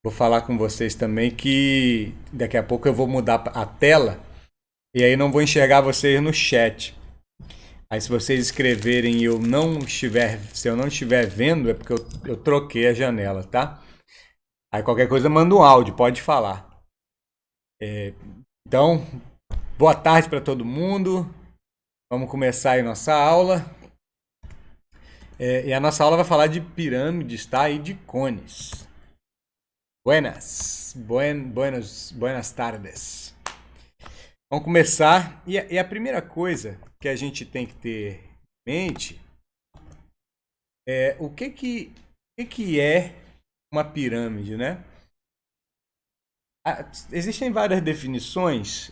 Vou falar com vocês também que daqui a pouco eu vou mudar a tela e aí não vou enxergar vocês no chat. Aí se vocês escreverem e se eu não estiver vendo, é porque eu troquei a janela, tá? Aí qualquer coisa manda um áudio, pode falar. Então, boa tarde para todo mundo. Vamos começar aí nossa aula. E a nossa aula vai falar de pirâmides, tá? E de cones. Buenas tardes. Vamos começar. E a primeira coisa que a gente tem que ter em mente é o que é uma pirâmide, né? Existem várias definições.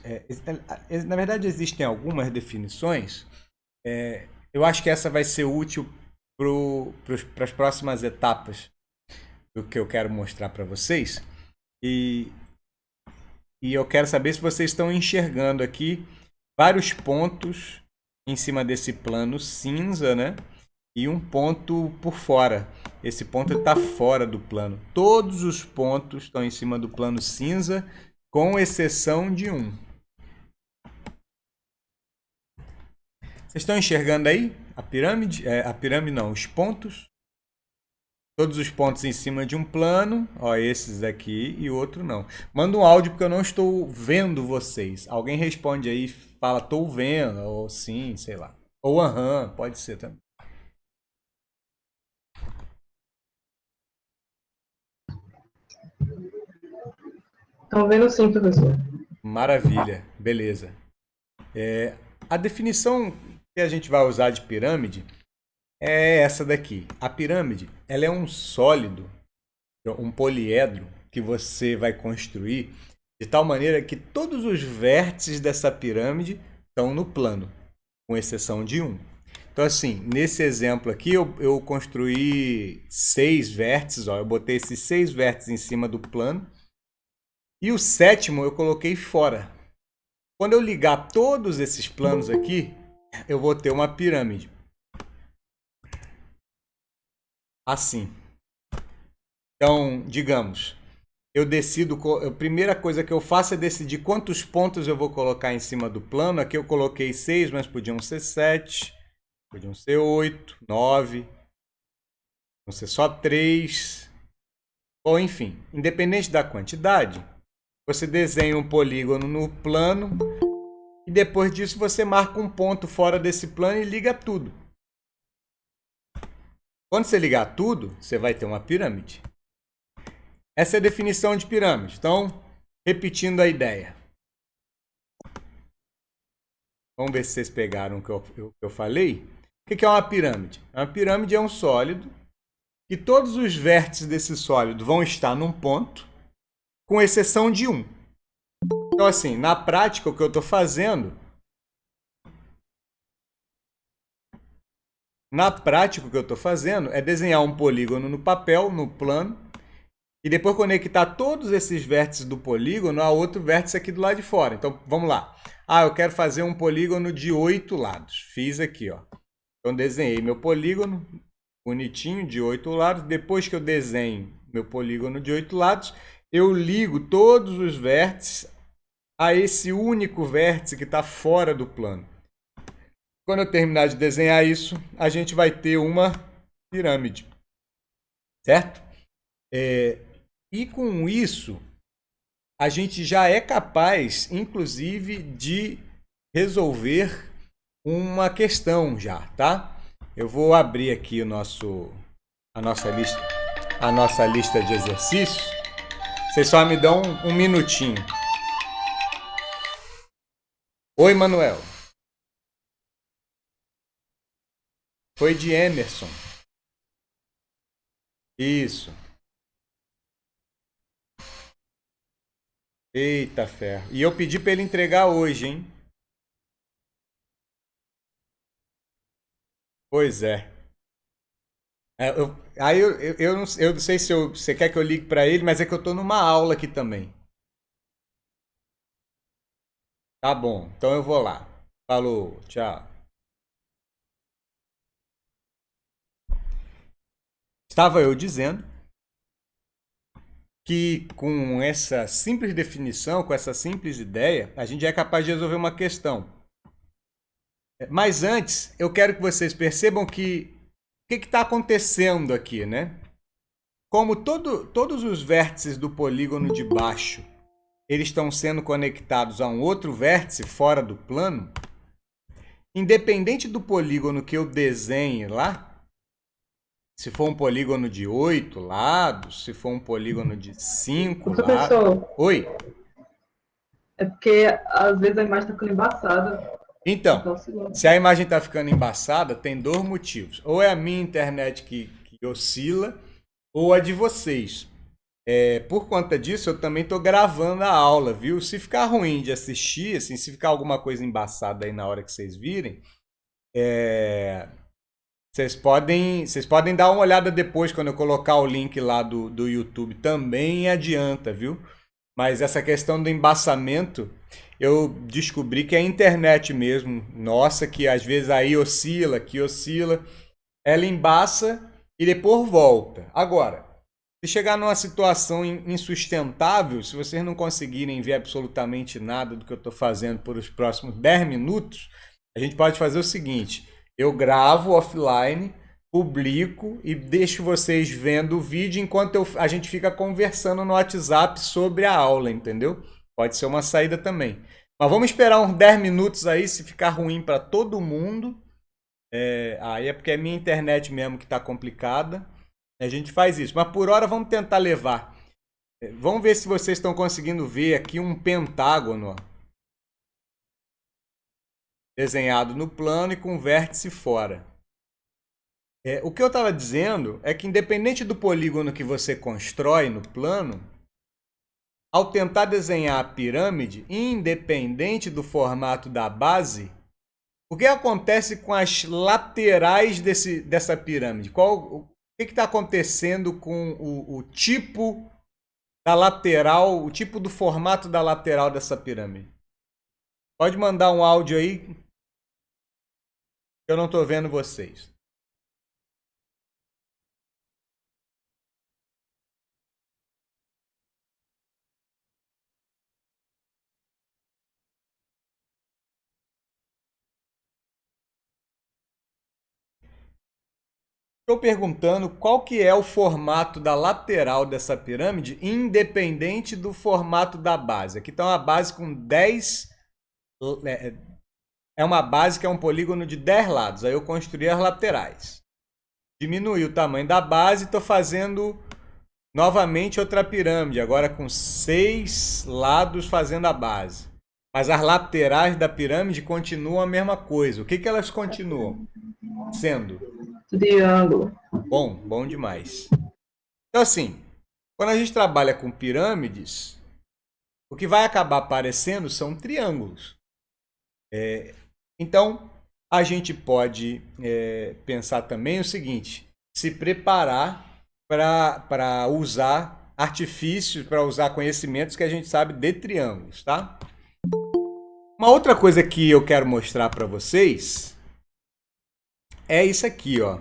Na verdade, existem algumas definições. Eu acho que essa vai ser útil para as próximas etapas do que eu quero mostrar para vocês. E, e eu quero saber se vocês estão enxergando aqui vários pontos em cima desse plano cinza, né? E um ponto por fora. Esse ponto está fora do plano. Todos os pontos estão em cima do plano cinza, com exceção de um. Vocês estão enxergando aí a pirâmide? A pirâmide não, os pontos. Todos os pontos em cima de um plano. Ó, esses aqui e o outro não. Manda um áudio porque eu não estou vendo vocês. Alguém responde aí, fala estou vendo, ou sim, sei lá. Ou aham, pode ser também. Estão vendo sim, professor. Maravilha, beleza. A definição que a gente vai usar de pirâmide é essa daqui. A pirâmide, ela é um sólido, um poliedro que você vai construir de tal maneira que todos os vértices dessa pirâmide estão no plano, com exceção de um. Então, assim, nesse exemplo aqui, eu construí 6 vértices, ó, eu botei esses 6 vértices em cima do plano e o sétimo eu coloquei fora. Quando eu ligar todos esses planos aqui, eu vou ter uma pirâmide. Assim. Então, digamos, eu decido. A primeira coisa que eu faço é decidir quantos pontos eu vou colocar em cima do plano. Aqui eu coloquei 6, mas podiam ser 7, podiam ser 8, 9, podiam ser só 3. Ou enfim, independente da quantidade, você desenha um polígono no plano e depois disso você marca um ponto fora desse plano e liga tudo. Quando você ligar tudo, você vai ter uma pirâmide. Essa é a definição de pirâmide. Então, repetindo a ideia. Vamos ver se vocês pegaram o que eu falei. O que é uma pirâmide? Uma pirâmide é um sólido e todos os vértices desse sólido vão estar num ponto, com exceção de um. Então, assim, na prática, o que eu estou fazendo... Na prática, o que eu estou fazendo é desenhar um polígono no papel, no plano, e depois conectar todos esses vértices do polígono a outro vértice aqui do lado de fora. Então, vamos lá. Eu quero fazer um polígono de 8 lados. Fiz aqui, ó. Então, desenhei meu polígono bonitinho de 8 lados. Depois que eu desenho meu polígono de 8 lados, eu ligo todos os vértices a esse único vértice que está fora do plano. Quando eu terminar de desenhar isso, a gente vai ter uma pirâmide. Certo? E com isso, a gente já é capaz, inclusive, de resolver uma questão já, tá? Eu vou abrir aqui a nossa lista de exercícios. Vocês só me dão um minutinho. Oi, Manuel. Foi de Emerson. Isso. Eita ferro. E eu pedi para ele entregar hoje, hein? Pois é. Eu não sei se você quer que eu ligue para ele, mas é que eu tô numa aula aqui também. Tá bom, então eu vou lá. Falou, tchau. Estava eu dizendo que com essa simples definição, com essa simples ideia, a gente é capaz de resolver uma questão. Mas antes, eu quero que vocês percebam que o que está acontecendo aqui, né? Como todos os vértices do polígono de baixo, eles estão sendo conectados a um outro vértice fora do plano, independente do polígono que eu desenhe lá, se for um polígono de 8 lados, se for um polígono de 5 lados... Professor, Oi? é porque às vezes a imagem tá ficando embaçada. Então, Então, segundo. se a imagem está ficando embaçada, tem dois motivos. Ou é a minha internet que oscila, ou a de vocês. Por conta disso, eu também estou gravando a aula, viu? Se ficar ruim de assistir, assim, se ficar alguma coisa embaçada aí na hora que vocês virem, vocês podem dar uma olhada depois quando eu colocar o link lá do YouTube. Também adianta, viu? Mas essa questão do embaçamento, eu descobri que é a internet mesmo. Nossa, que às vezes aí oscila, que oscila. Ela embaça e depois volta. Agora, se chegar numa situação insustentável, se vocês não conseguirem ver absolutamente nada do que eu estou fazendo por os próximos 10 minutos, a gente pode fazer o seguinte: eu gravo offline, publico e deixo vocês vendo o vídeo enquanto a gente fica conversando no WhatsApp sobre a aula, entendeu? Pode ser uma saída também. Mas vamos esperar uns 10 minutos aí, se ficar ruim para todo mundo. Aí é porque é minha internet mesmo que está complicada. A gente faz isso. Mas por hora vamos tentar levar. Vamos ver se vocês estão conseguindo ver aqui um pentágono, ó, desenhado no plano e com vértice fora. O que eu estava dizendo é que independente do polígono que você constrói no plano, ao tentar desenhar a pirâmide, independente do formato da base, o que acontece com as laterais dessa pirâmide? O que está acontecendo com o tipo da lateral, o tipo do formato da lateral dessa pirâmide? Pode mandar um áudio aí, que eu não estou vendo vocês. Estou perguntando qual que é o formato da lateral dessa pirâmide, independente do formato da base. Aqui está uma base com 10... É uma base que é um polígono de 10 lados. Aí eu construí as laterais. Diminui o tamanho da base e estou fazendo novamente outra pirâmide, agora com 6 lados fazendo a base. Mas as laterais da pirâmide continuam a mesma coisa. O que elas continuam sendo? Triângulo. Bom demais. Então, assim, quando a gente trabalha com pirâmides, o que vai acabar aparecendo são triângulos. Então, a gente pode pensar também o seguinte: se preparar para usar artifícios, para usar conhecimentos que a gente sabe de triângulos, tá? Uma outra coisa que eu quero mostrar para vocês é isso aqui, ó.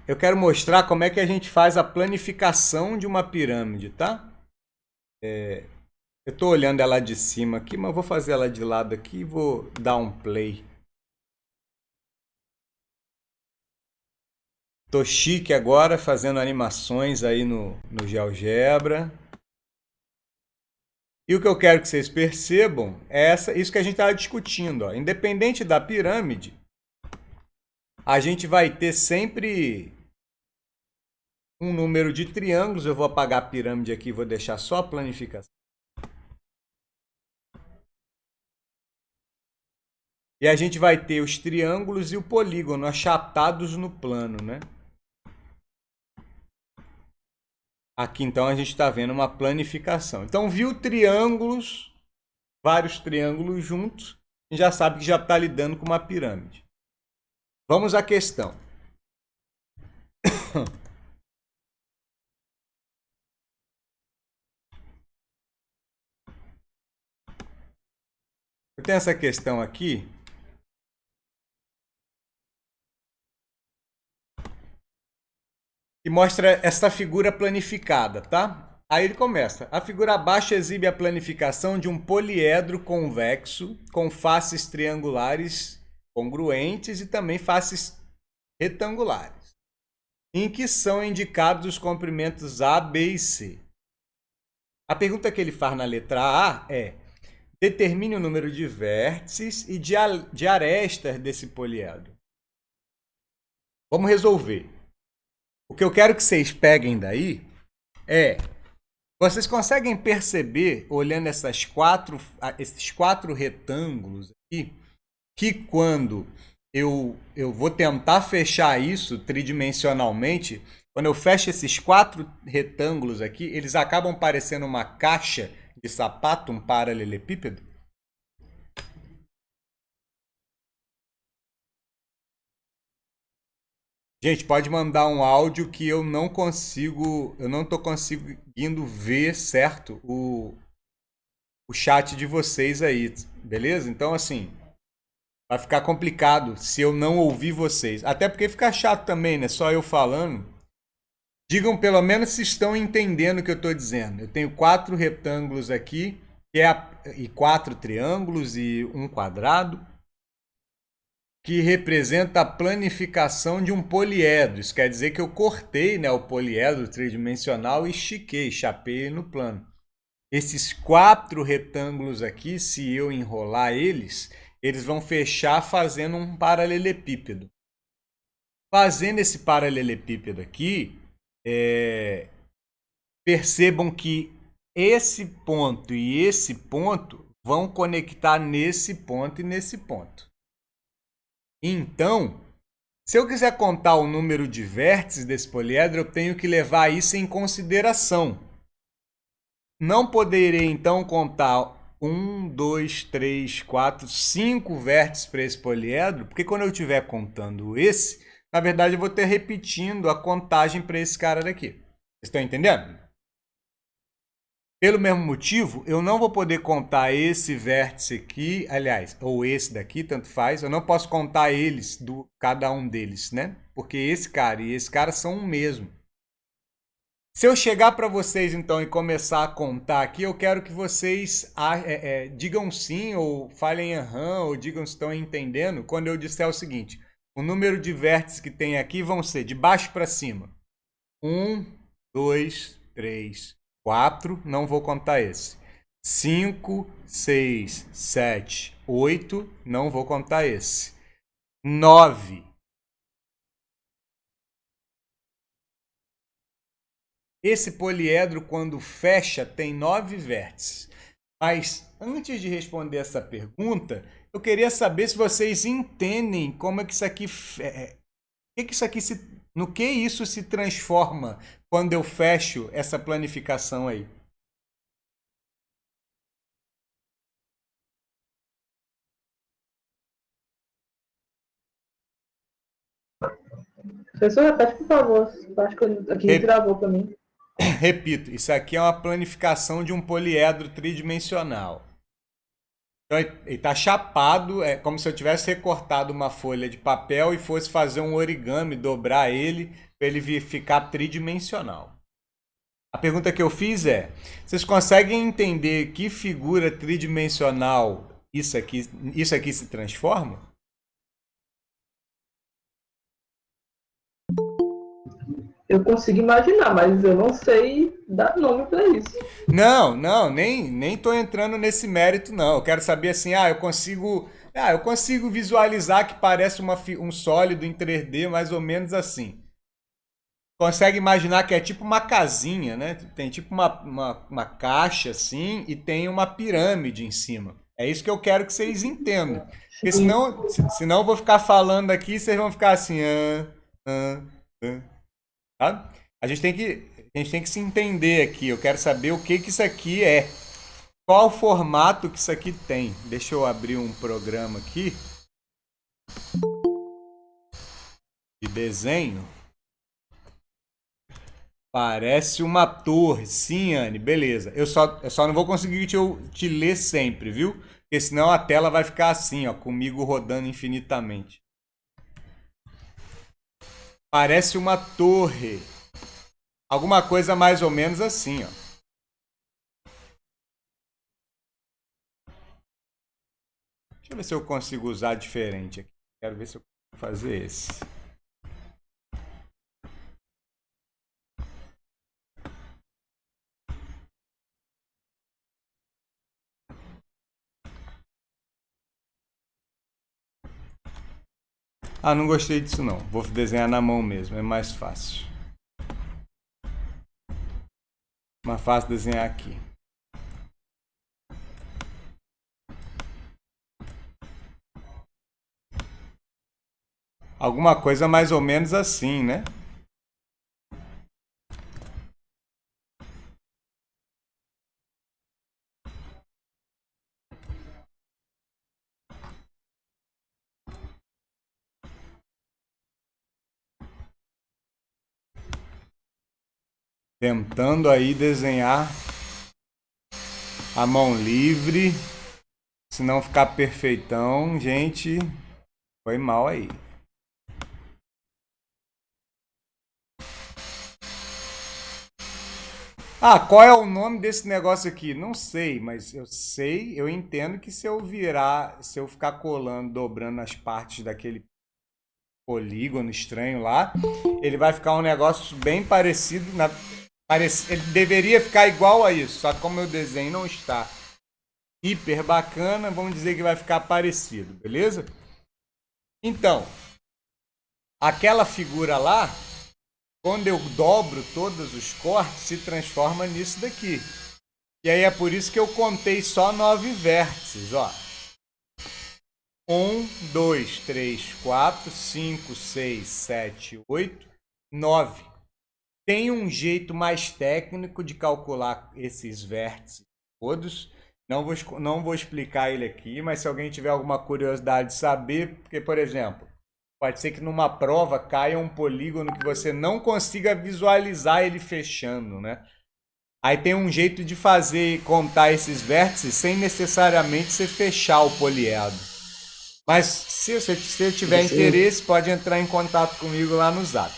Eu quero mostrar como é que a gente faz a planificação de uma pirâmide, tá? Eu estou olhando ela de cima aqui, mas vou fazer ela de lado aqui e vou dar um play. Tô chique agora, fazendo animações aí no GeoGebra. E o que eu quero que vocês percebam é isso que a gente estava discutindo, ó. Independente da pirâmide, a gente vai ter sempre um número de triângulos. Eu vou apagar a pirâmide aqui e vou deixar só a planificação. E a gente vai ter os triângulos e o polígono achatados no plano, né? Aqui então a gente está vendo uma planificação. Então viu triângulos, vários triângulos juntos, a gente já sabe que já está lidando com uma pirâmide. Vamos à questão. Eu tenho essa questão aqui. E mostra essa figura planificada, tá? Aí ele começa. A figura abaixo exibe a planificação de um poliedro convexo com faces triangulares congruentes e também faces retangulares, em que são indicados os comprimentos A, B e C. A pergunta que ele faz na letra A é: determine o número de vértices e de arestas desse poliedro. Vamos resolver. O que eu quero que vocês peguem daí é: vocês conseguem perceber, olhando esses quatro retângulos aqui, que quando eu vou tentar fechar isso tridimensionalmente, quando eu fecho esses quatro retângulos aqui, eles acabam parecendo uma caixa de sapato, um paralelepípedo? Gente, pode mandar um áudio que eu não tô conseguindo ver certo o chat de vocês aí, beleza? Então, assim, vai ficar complicado se eu não ouvir vocês. Até porque fica chato também, né? Só eu falando. Digam pelo menos se estão entendendo o que eu estou dizendo. Eu tenho quatro retângulos aqui, e quatro triângulos e um quadrado, que representa a planificação de um poliedro. Isso quer dizer que eu cortei, né, o poliedro tridimensional e estiquei, chapei no plano. Esses quatro retângulos aqui, se eu enrolar eles vão fechar fazendo um paralelepípedo. Fazendo esse paralelepípedo aqui, percebam que esse ponto e esse ponto vão conectar nesse ponto e nesse ponto. Então, se eu quiser contar o número de vértices desse poliedro, eu tenho que levar isso em consideração. Não poderei, então, contar 1, 2, 3, 4, 5 vértices para esse poliedro, porque quando eu estiver contando esse, na verdade eu vou ter repetindo a contagem para esse cara daqui. Vocês estão entendendo? Pelo mesmo motivo, eu não vou poder contar esse vértice aqui, aliás, ou esse daqui, tanto faz, eu não posso contar eles, cada um deles, né? Porque esse cara e esse cara são o mesmo. Se eu chegar para vocês, então, e começar a contar aqui, eu quero que vocês digam sim, ou falem aham, ou digam se estão entendendo, quando eu disser o seguinte: o número de vértices que tem aqui vão ser de baixo para cima. 1, 2, 3, 4, não vou contar esse. 5, 6, 7, 8, não vou contar esse. 9. Esse poliedro, quando fecha, tem 9 vértices. Mas antes de responder essa pergunta, eu queria saber se vocês entendem como é que isso aqui, no que isso se transforma quando eu fecho essa planificação aí. Professor, repete, por favor. Acho que aqui travou para mim. Repito, isso aqui é uma planificação de um poliedro tridimensional. Então, ele está chapado, é como se eu tivesse recortado uma folha de papel e fosse fazer um origami, dobrar ele, para ele ficar tridimensional. A pergunta que eu fiz é: vocês conseguem entender que figura tridimensional isso aqui se transforma? Eu consigo imaginar, mas eu não sei dar nome para isso. Não, nem tô entrando nesse mérito, não. Eu quero saber assim, eu consigo visualizar que parece um sólido em 3D, mais ou menos assim. Consegue imaginar que é tipo uma casinha, né? Tem tipo uma caixa assim e tem uma pirâmide em cima. É isso que eu quero que vocês entendam. Porque senão eu vou ficar falando aqui e vocês vão ficar assim, sabe? A gente tem que se entender aqui. Eu quero saber o que isso aqui é. Qual o formato que isso aqui tem. Deixa eu abrir um programa aqui de desenho. Parece uma torre. Sim, Anne, beleza. Eu só não vou conseguir te ler sempre, viu? Porque senão a tela vai ficar assim, ó, comigo rodando infinitamente. Parece uma torre. Alguma coisa mais ou menos assim, ó. Deixa eu ver se eu consigo usar diferente aqui. Quero ver se eu consigo fazer esse. Ah, não gostei disso não. Vou desenhar na mão mesmo, é mais fácil. Mais fácil desenhar aqui. Alguma coisa mais ou menos assim, né? Tentando aí desenhar a mão livre, se não ficar perfeitão, gente, foi mal aí. Ah, qual é o nome desse negócio aqui? Não sei, mas eu entendo que se eu ficar colando, dobrando as partes daquele polígono estranho lá, ele vai ficar um negócio bem parecido, ele deveria ficar igual a isso, só que como o desenho não está hiper bacana, vamos dizer que vai ficar parecido, beleza? Então, aquela figura lá, quando eu dobro todos os cortes, se transforma nisso daqui. E aí é por isso que eu contei só 9 vértices, ó. 1, 2, 3, 4, 5, 6, 7, 8, 9. Tem um jeito mais técnico de calcular esses vértices todos. Não vou explicar ele aqui, mas se alguém tiver alguma curiosidade de saber, porque, por exemplo, pode ser que numa prova caia um polígono que você não consiga visualizar ele fechando, né? Aí tem um jeito de contar esses vértices sem necessariamente você fechar o poliedro. Mas se você tiver interesse, pode entrar em contato comigo lá no Zap.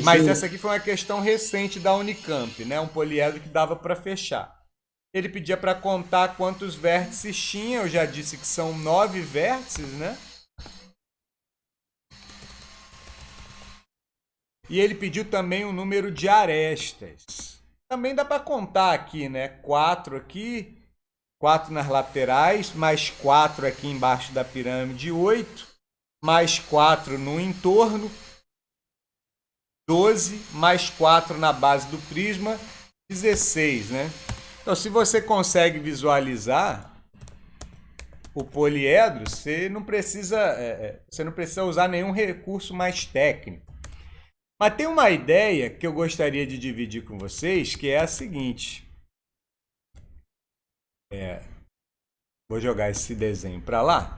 Mas essa aqui foi uma questão recente da Unicamp, né? Um poliedro que dava para fechar. Ele pedia para contar quantos vértices tinha, eu já disse que são 9 vértices, né? E ele pediu também o número de arestas. Também dá para contar aqui, né? 4 aqui, 4 nas laterais, mais 4 aqui embaixo da pirâmide, 8, mais 4 no entorno, 12, mais 4 na base do prisma, 16, né? Então, se você consegue visualizar o poliedro, você não precisa usar nenhum recurso mais técnico. Mas tem uma ideia que eu gostaria de dividir com vocês, que é a seguinte. Vou jogar esse desenho para lá.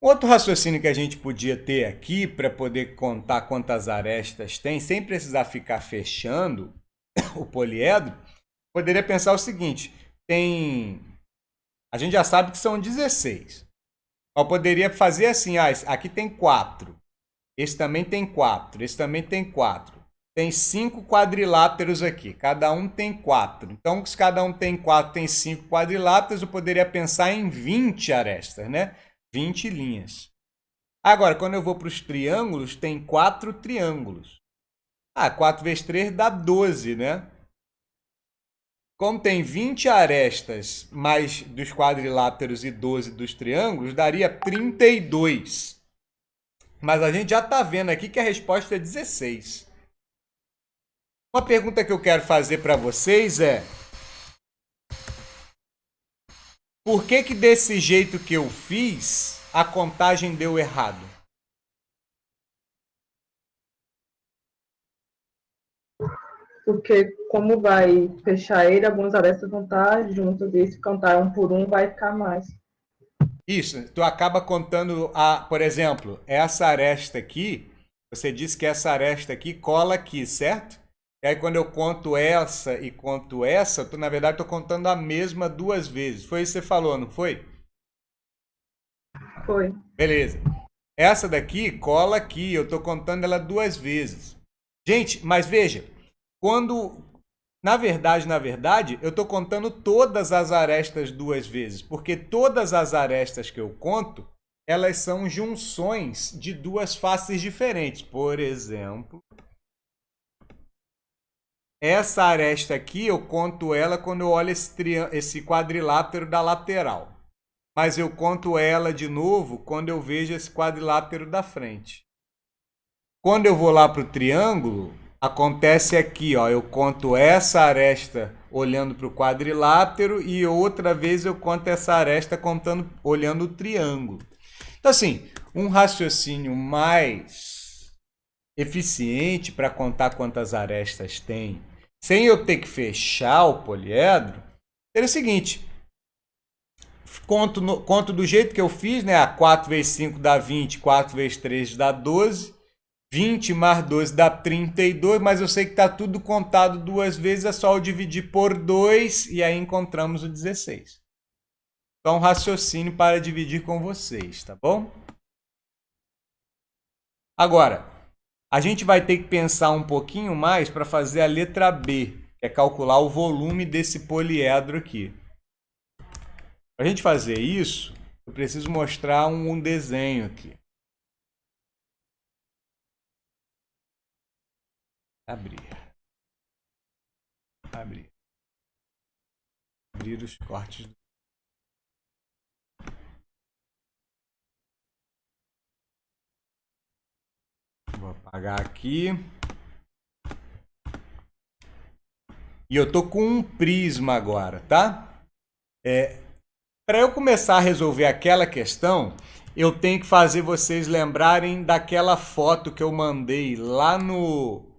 Outro raciocínio que a gente podia ter aqui para poder contar quantas arestas tem, sem precisar ficar fechando o poliedro, poderia pensar o seguinte: a gente já sabe que são 16. Eu poderia fazer assim: aqui tem 4, esse também tem 4, esse também tem 4. Tem 5 quadriláteros aqui, cada um tem 4. Então, se cada um tem 4, tem 5 quadriláteros, eu poderia pensar em 20 arestas, né? 20 linhas. Agora, quando eu vou para os triângulos, tem 4 triângulos. 4 vezes 3 dá 12, né? Como tem 20 arestas mais dos quadriláteros e 12 dos triângulos, daria 32. Mas a gente já está vendo aqui que a resposta é 16. Uma pergunta que eu quero fazer para vocês é: por que desse jeito que eu fiz, a contagem deu errado? Porque como vai fechar ele, algumas arestas vão estar juntas, e se contar um por um, vai ficar mais. Isso, tu acaba contando, por exemplo, essa aresta aqui, você disse que essa aresta aqui cola aqui, certo? E aí quando eu conto essa e conto essa, na verdade estou contando a mesma duas vezes. Foi isso que você falou, não foi? Foi. Beleza. Essa daqui cola aqui, eu estou contando ela duas vezes. Gente, mas veja, quando na verdade, eu estou contando todas as arestas duas vezes, porque todas as arestas que eu conto, elas são junções de duas faces diferentes. Por exemplo, essa aresta aqui, eu conto ela quando eu olho esse quadrilátero da lateral. Mas eu conto ela de novo quando eu vejo esse quadrilátero da frente. Quando eu vou lá para o triângulo, acontece aqui, ó, eu conto essa aresta olhando para o quadrilátero e outra vez eu conto essa aresta olhando o triângulo. Então, assim, um raciocínio mais eficiente para contar quantas arestas tem, sem eu ter que fechar o poliedro, seria o seguinte: conto do jeito que eu fiz, né? 4 vezes 5 dá 20, 4 vezes 3 dá 12, 20 mais 12 dá 32, mas eu sei que está tudo contado duas vezes, é só eu dividir por 2 e aí encontramos o 16. Então, raciocínio para dividir com vocês, tá bom? Agora, a gente vai ter que pensar um pouquinho mais para fazer a letra B, que é calcular o volume desse poliedro aqui. Para a gente fazer isso, eu preciso mostrar um desenho aqui. Abrir. Abrir os cortes. Vou apagar aqui. E eu tô com um prisma agora, tá? Para eu começar a resolver aquela questão, eu tenho que fazer vocês lembrarem daquela foto que eu mandei lá no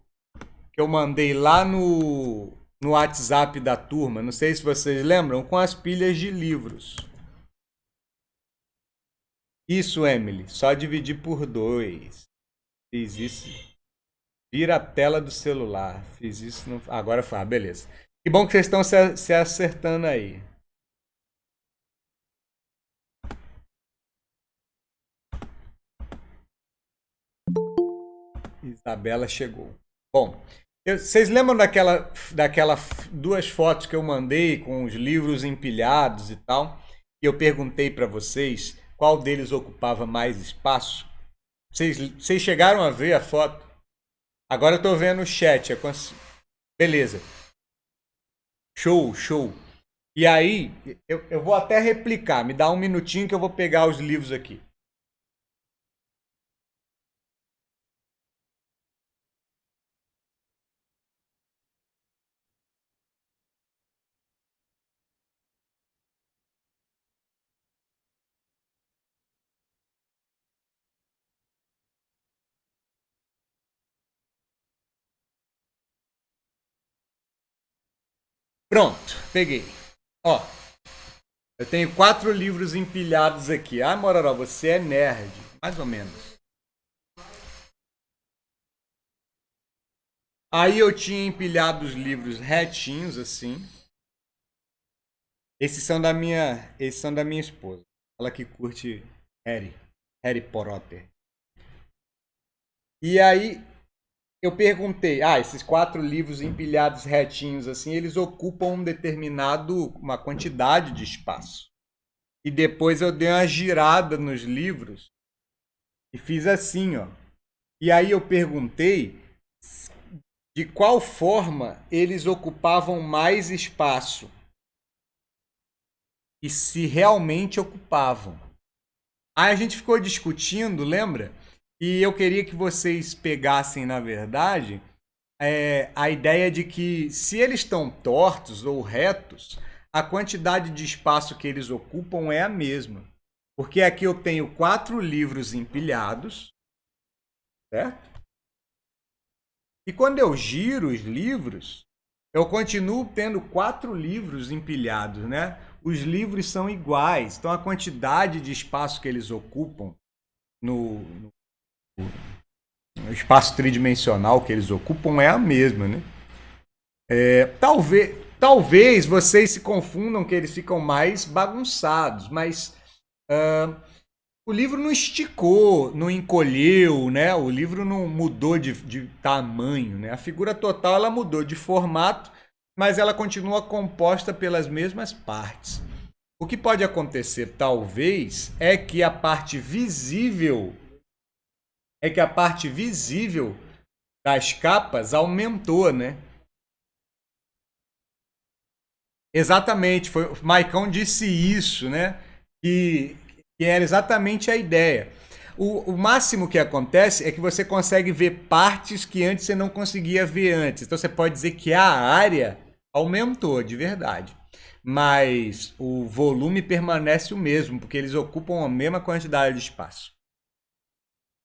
no WhatsApp da turma. Não sei se vocês lembram, com as pilhas de livros. Isso, Emily, só dividir por 2. Fiz isso. Vira a tela do celular. Fiz isso. Agora foi. Beleza. Que bom que vocês estão se acertando aí. Isabela chegou. Bom, vocês lembram daquela duas fotos que eu mandei com os livros empilhados e tal? E eu perguntei para vocês qual deles ocupava mais espaço? Vocês chegaram a ver a foto? Agora eu estou vendo o chat. Beleza. Show, show. E aí, eu vou até replicar. Me dá um minutinho que eu vou pegar os livros aqui. Pronto, peguei. Ó, eu tenho 4 livros empilhados aqui. Ah, Mororó, você é nerd. Mais ou menos. Aí eu tinha empilhado os livros retinhos, assim. Esses são da minha esposa. Ela que curte Harry Potter. E aí eu perguntei, esses 4 livros empilhados retinhos assim, eles ocupam uma quantidade de espaço. E depois eu dei uma girada nos livros e fiz assim, ó. E aí eu perguntei de qual forma eles ocupavam mais espaço. E se realmente ocupavam. Aí a gente ficou discutindo, lembra? E eu queria que vocês pegassem, na verdade, a ideia de que se eles estão tortos ou retos, a quantidade de espaço que eles ocupam é a mesma. Porque aqui eu tenho 4 livros empilhados, certo? E quando eu giro os livros, eu continuo tendo 4 livros empilhados, né? Os livros são iguais, então a quantidade de espaço que eles ocupam no espaço tridimensional que eles ocupam é a mesma, né? Talvez vocês se confundam que eles ficam mais bagunçados, mas o livro não esticou, não encolheu, né? O livro não mudou de tamanho, né? A figura total ela mudou de formato, mas ela continua composta pelas mesmas partes. O que pode acontecer, talvez, é que a parte visível das capas aumentou, né? Exatamente, foi, o Maicon disse isso, né? Que era exatamente a ideia. O máximo que acontece é que você consegue ver partes que antes você não conseguia ver antes. Então você pode dizer que a área aumentou de verdade. Mas o volume permanece o mesmo, porque eles ocupam a mesma quantidade de espaço.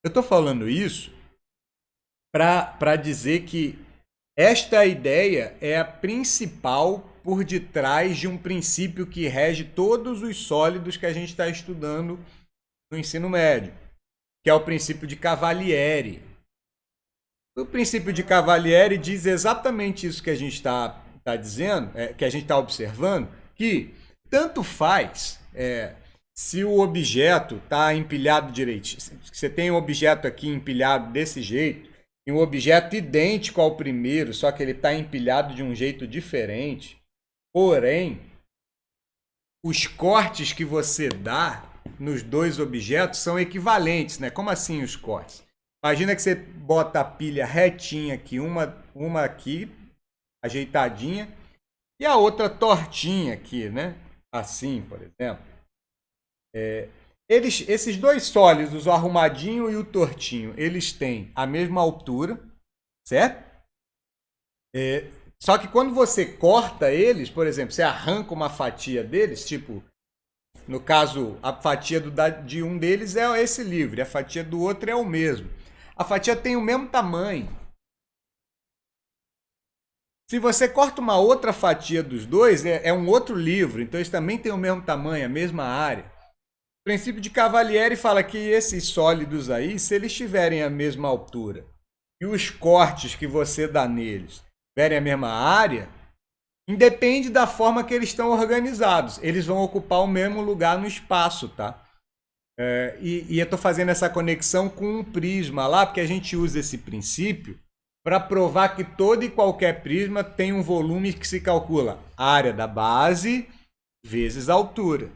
Eu estou falando isso para dizer que esta ideia é a principal por detrás de um princípio que rege todos os sólidos que a gente está estudando no ensino médio, que é o princípio de Cavalieri. O princípio de Cavalieri diz exatamente isso que a gente está dizendo, que a gente está observando, que tanto faz se o objeto está empilhado direitinho. Você tem um objeto aqui empilhado desse jeito, e um objeto idêntico ao primeiro, só que ele está empilhado de um jeito diferente. Porém, os cortes que você dá nos dois objetos são equivalentes, né? Como assim os cortes? Imagina que você bota a pilha retinha aqui, uma aqui, ajeitadinha, e a outra tortinha aqui, né? Assim, por exemplo. Esses dois sólidos, o arrumadinho e o tortinho, eles têm a mesma altura, certo? Só que quando você corta eles, por exemplo, você arranca uma fatia deles, tipo, no caso, a fatia de um deles é esse livro, e a fatia do outro é o mesmo. A fatia tem o mesmo tamanho. Se você corta uma outra fatia dos dois, é um outro livro, então eles também têm o mesmo tamanho, a mesma área. O princípio de Cavalieri fala que esses sólidos aí, se eles tiverem a mesma altura e os cortes que você dá neles tiverem a mesma área, independe da forma que eles estão organizados. Eles vão ocupar o mesmo lugar no espaço, tá? E eu estou fazendo essa conexão com um prisma lá, porque a gente usa esse princípio para provar que todo e qualquer prisma tem um volume que se calcula a área da base vezes a altura.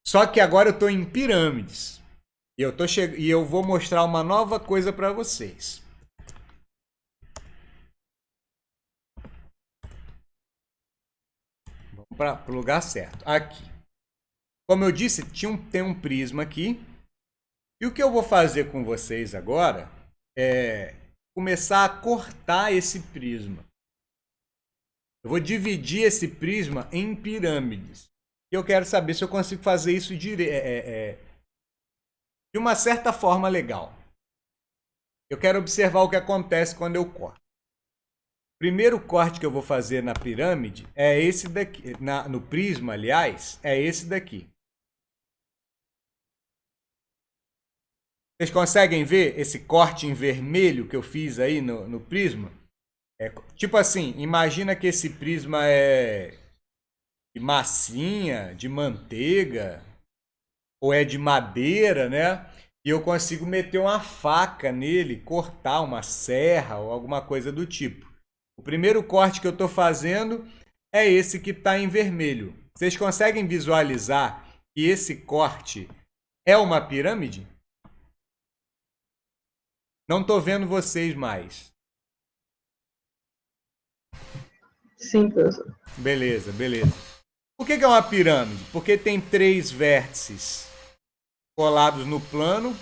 Só que agora eu estou em pirâmides. E eu vou mostrar uma nova coisa para vocês. Vamos para o lugar certo. Aqui. Como eu disse, tem um prisma aqui. E o que eu vou fazer com vocês agora é começar a cortar esse prisma. Eu vou dividir esse prisma em pirâmides. E eu quero saber se eu consigo fazer isso de uma certa forma legal. Eu quero observar o que acontece quando eu corto. O primeiro corte que eu vou fazer na pirâmide é esse daqui. No prisma, aliás, é esse daqui. Vocês conseguem ver esse corte em vermelho que eu fiz aí no prisma? Tipo assim, imagina que esse prisma é de massinha, de manteiga, ou é de madeira, né? E eu consigo meter uma faca nele, cortar uma serra ou alguma coisa do tipo. O primeiro corte que eu estou fazendo é esse que está em vermelho. Vocês conseguem visualizar que esse corte é uma pirâmide? Não estou vendo vocês mais. Sim, professor. Beleza, beleza. Por que é uma pirâmide? Porque tem 3 vértices colados no plano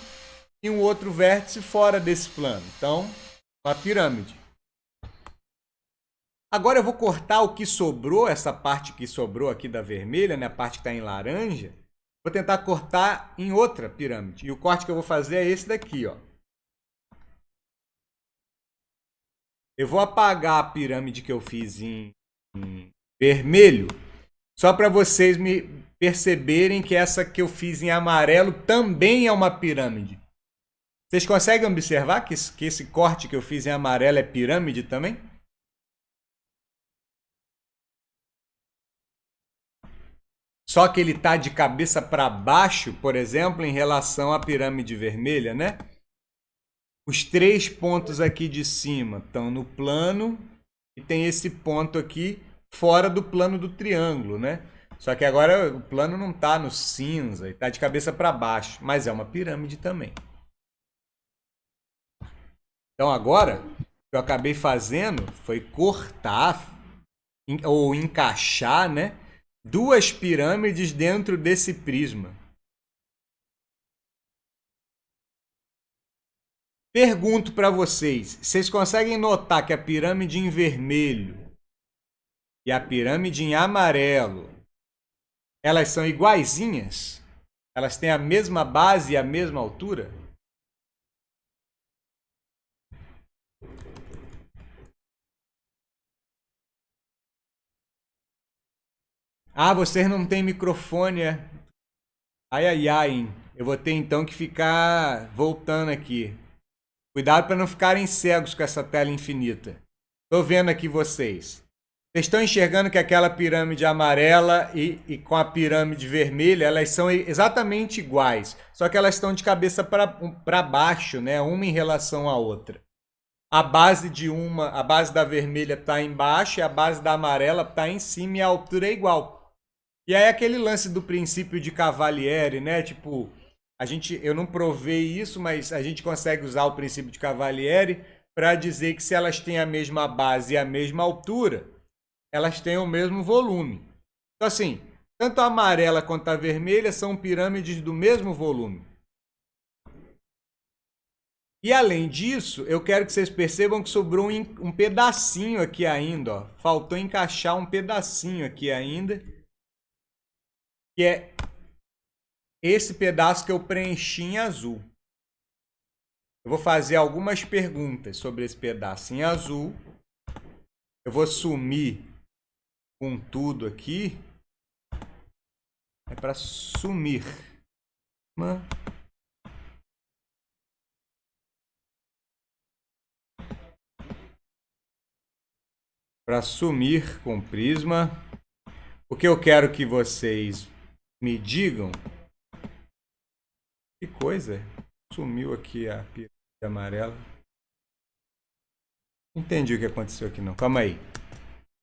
e um outro vértice fora desse plano. Então, uma pirâmide. Agora eu vou cortar o que sobrou, essa parte que sobrou aqui da vermelha, né, a parte que está em laranja. Vou tentar cortar em outra pirâmide. E o corte que eu vou fazer é esse daqui, ó. Eu vou apagar a pirâmide que eu fiz em vermelho, só para vocês me perceberem que essa que eu fiz em amarelo também é uma pirâmide. Vocês conseguem observar que esse corte que eu fiz em amarelo é pirâmide também? só que ele está de cabeça para baixo, por exemplo, em relação à pirâmide vermelha, né? Os 3 pontos aqui de cima estão no plano e tem esse ponto aqui fora do plano do triângulo, né? Só que agora o plano não está no cinza, está de cabeça para baixo, mas é uma pirâmide também. Então agora, o que eu acabei fazendo foi cortar ou encaixar, né, 2 pirâmides dentro desse prisma. Pergunto para vocês conseguem notar que a pirâmide em vermelho e a pirâmide em amarelo, elas são iguaizinhas? Elas têm a mesma base e a mesma altura? Ah, vocês não têm microfone, é? Ai, ai, ai, hein? Eu vou ter então que ficar voltando aqui. Cuidado para não ficarem cegos com essa tela infinita. Estou vendo aqui vocês. Vocês estão enxergando que aquela pirâmide amarela e com a pirâmide vermelha, elas são exatamente iguais. Só que elas estão de cabeça para baixo, né? Uma em relação à outra. A base da vermelha está embaixo e a base da amarela está em cima e a altura é igual. E aí aquele lance do princípio de Cavalieri, né? Tipo, eu não provei isso, mas a gente consegue usar o princípio de Cavalieri para dizer que se elas têm a mesma base e a mesma altura, elas têm o mesmo volume. Então assim, tanto a amarela quanto a vermelha são pirâmides do mesmo volume. E além disso, eu quero que vocês percebam que sobrou um pedacinho aqui ainda, ó. Faltou encaixar um pedacinho aqui ainda, que é esse pedaço que eu preenchi em azul. Eu vou fazer algumas perguntas sobre esse pedaço em azul. Eu vou sumir com tudo aqui. É para sumir. Para sumir com prisma. O que eu quero que vocês me digam. Que coisa. Sumiu aqui a pirâmide amarela. Não entendi o que aconteceu aqui não. Calma aí.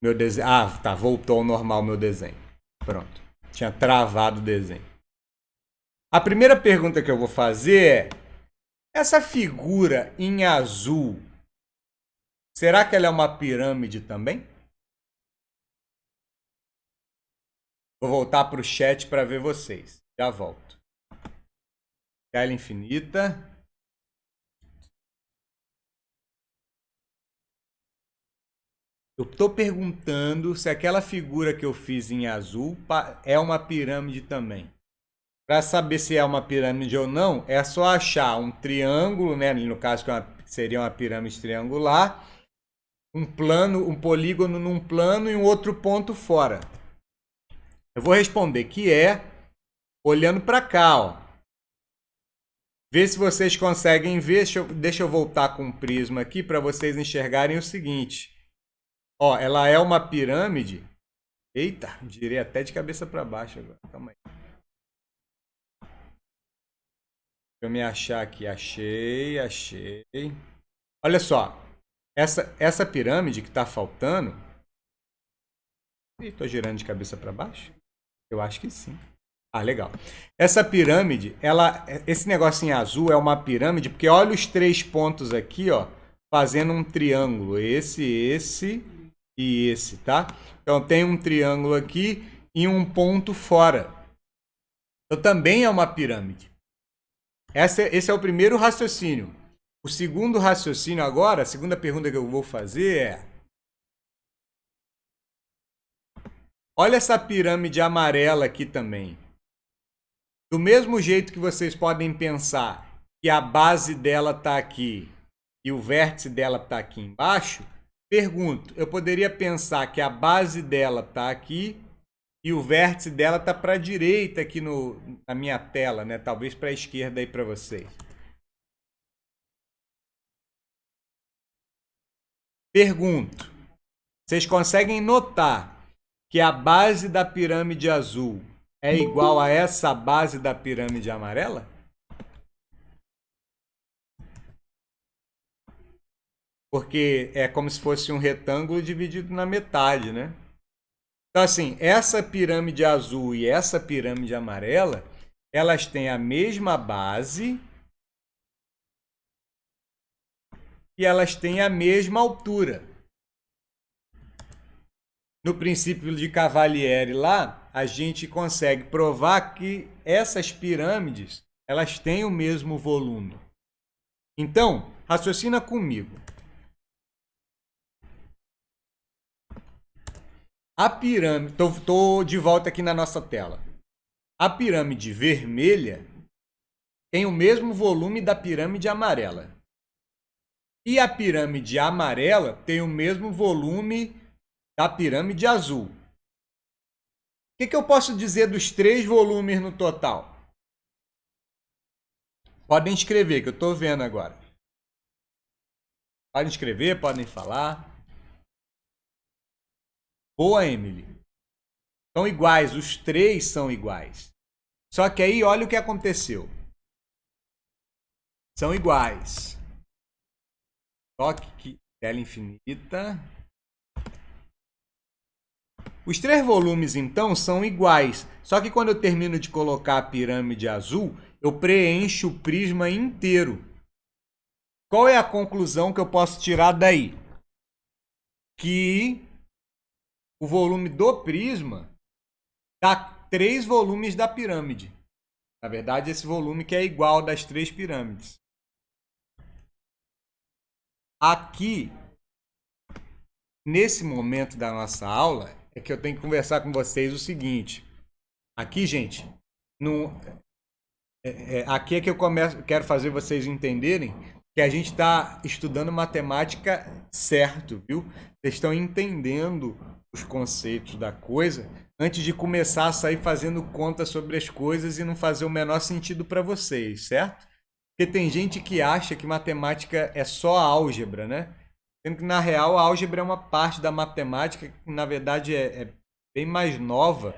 Meu desenho. Ah, tá. Voltou ao normal meu desenho. Pronto. Tinha travado o desenho. A primeira pergunta que eu vou fazer é: essa figura em azul, será que ela é uma pirâmide também? Vou voltar para o chat para ver vocês. Já volto. Tela infinita. Eu estou perguntando se aquela figura que eu fiz em azul é uma pirâmide também. Para saber se é uma pirâmide ou não, é só achar um triângulo, né? No caso que seria uma pirâmide triangular, um polígono num plano e um outro ponto fora. Eu vou responder que é olhando para cá, ó. Vê se vocês conseguem ver. Deixa eu voltar com o prisma aqui para vocês enxergarem o seguinte. Ó, ela é uma pirâmide. Eita, girei até de cabeça para baixo agora. Calma aí. Deixa eu me achar aqui. Achei. Olha só. Essa pirâmide que está faltando. Estou girando de cabeça para baixo? Eu acho que sim. Ah, legal. Essa pirâmide, esse negócio em azul é uma pirâmide, porque olha os 3 pontos aqui, ó, fazendo um triângulo. Esse e esse, tá? Então tem um triângulo aqui e um ponto fora. Então também é uma pirâmide. Esse é o primeiro raciocínio. O segundo raciocínio agora, a segunda pergunta que eu vou fazer é: olha essa pirâmide amarela aqui também. Do mesmo jeito que vocês podem pensar que a base dela está aqui e o vértice dela está aqui embaixo, pergunto, eu poderia pensar que a base dela está aqui e o vértice dela está para a direita aqui na minha tela, né? Talvez para a esquerda aí para vocês. Pergunto, vocês conseguem notar que a base da pirâmide azul é igual a essa base da pirâmide amarela? Porque é como se fosse um retângulo dividido na metade, né? Então, assim, essa pirâmide azul e essa pirâmide amarela, elas têm a mesma base e elas têm a mesma altura. No princípio de Cavalieri lá, a gente consegue provar que essas pirâmides, elas têm o mesmo volume. Então, raciocina comigo. A pirâmide, estou de volta aqui na nossa tela. A pirâmide vermelha tem o mesmo volume da pirâmide amarela. E a pirâmide amarela tem o mesmo volume da pirâmide azul. O que eu posso dizer dos 3 volumes no total? Podem escrever, que eu estou vendo agora. Podem escrever, podem falar. Boa, Emily. São iguais, os 3 são iguais. Só que aí, olha o que aconteceu. São iguais. Toque que tela infinita. Os 3 volumes, então, são iguais. Só que quando eu termino de colocar a pirâmide azul, eu preencho o prisma inteiro. Qual é a conclusão que eu posso tirar daí? Que o volume do prisma dá 3 volumes da pirâmide. Na verdade, esse volume que é igual das 3 pirâmides. Aqui, nesse momento da nossa aula, é que eu tenho que conversar com vocês o seguinte. Aqui, gente, aqui é que eu quero fazer vocês entenderem que a gente está estudando matemática certo, viu? Vocês estão entendendo os conceitos da coisa antes de começar a sair fazendo conta sobre as coisas e não fazer o menor sentido para vocês, certo? Porque tem gente que acha que matemática é só álgebra, né? Sendo que, na real, a álgebra é uma parte da matemática que, na verdade, é bem mais nova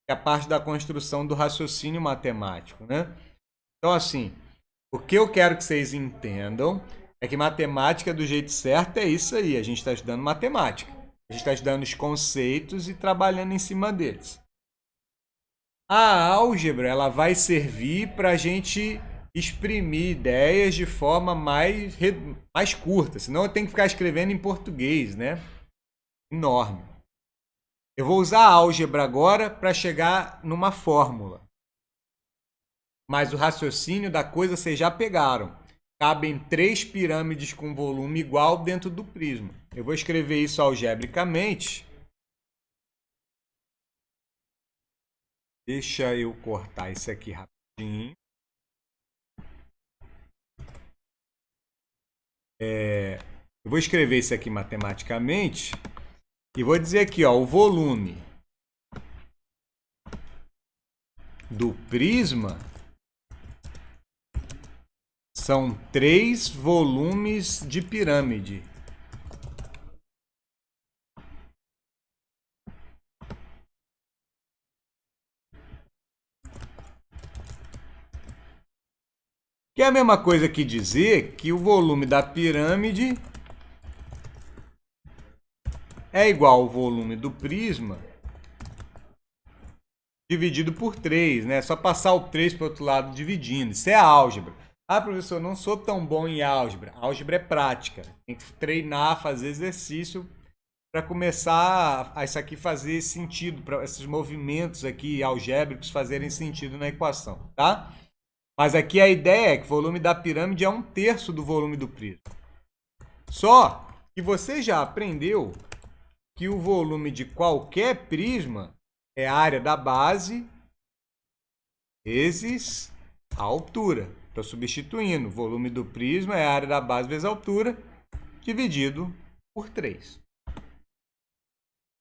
que a parte da construção do raciocínio matemático, né? Então, assim, o que eu quero que vocês entendam é que matemática do jeito certo é isso aí. A gente está estudando matemática. A gente está estudando os conceitos e trabalhando em cima deles. A álgebra, ela vai servir para a gente exprimir ideias de forma mais curta. Senão eu tenho que ficar escrevendo em português, né? Enorme. Eu vou usar a álgebra agora para chegar numa fórmula. Mas o raciocínio da coisa vocês já pegaram. Cabem 3 pirâmides com volume igual dentro do prisma. Eu vou escrever isso algebricamente. Deixa eu cortar isso aqui rapidinho. Eu vou escrever isso aqui matematicamente. E vou dizer aqui, ó, o volume do prisma são 3 volumes de pirâmide. Que é a mesma coisa que dizer que o volume da pirâmide é igual ao volume do prisma dividido por 3, né? Só passar o 3 para o outro lado dividindo. Isso é álgebra. Ah, professor, não sou tão bom em álgebra. Álgebra é prática. Tem que treinar, fazer exercício para começar a isso aqui fazer sentido, para esses movimentos aqui algébricos fazerem sentido na equação, tá? Mas aqui a ideia é que o volume da pirâmide é 1/3 do volume do prisma. Só que você já aprendeu que o volume de qualquer prisma é a área da base vezes a altura. Estou substituindo. O volume do prisma é a área da base vezes a altura, dividido por 3.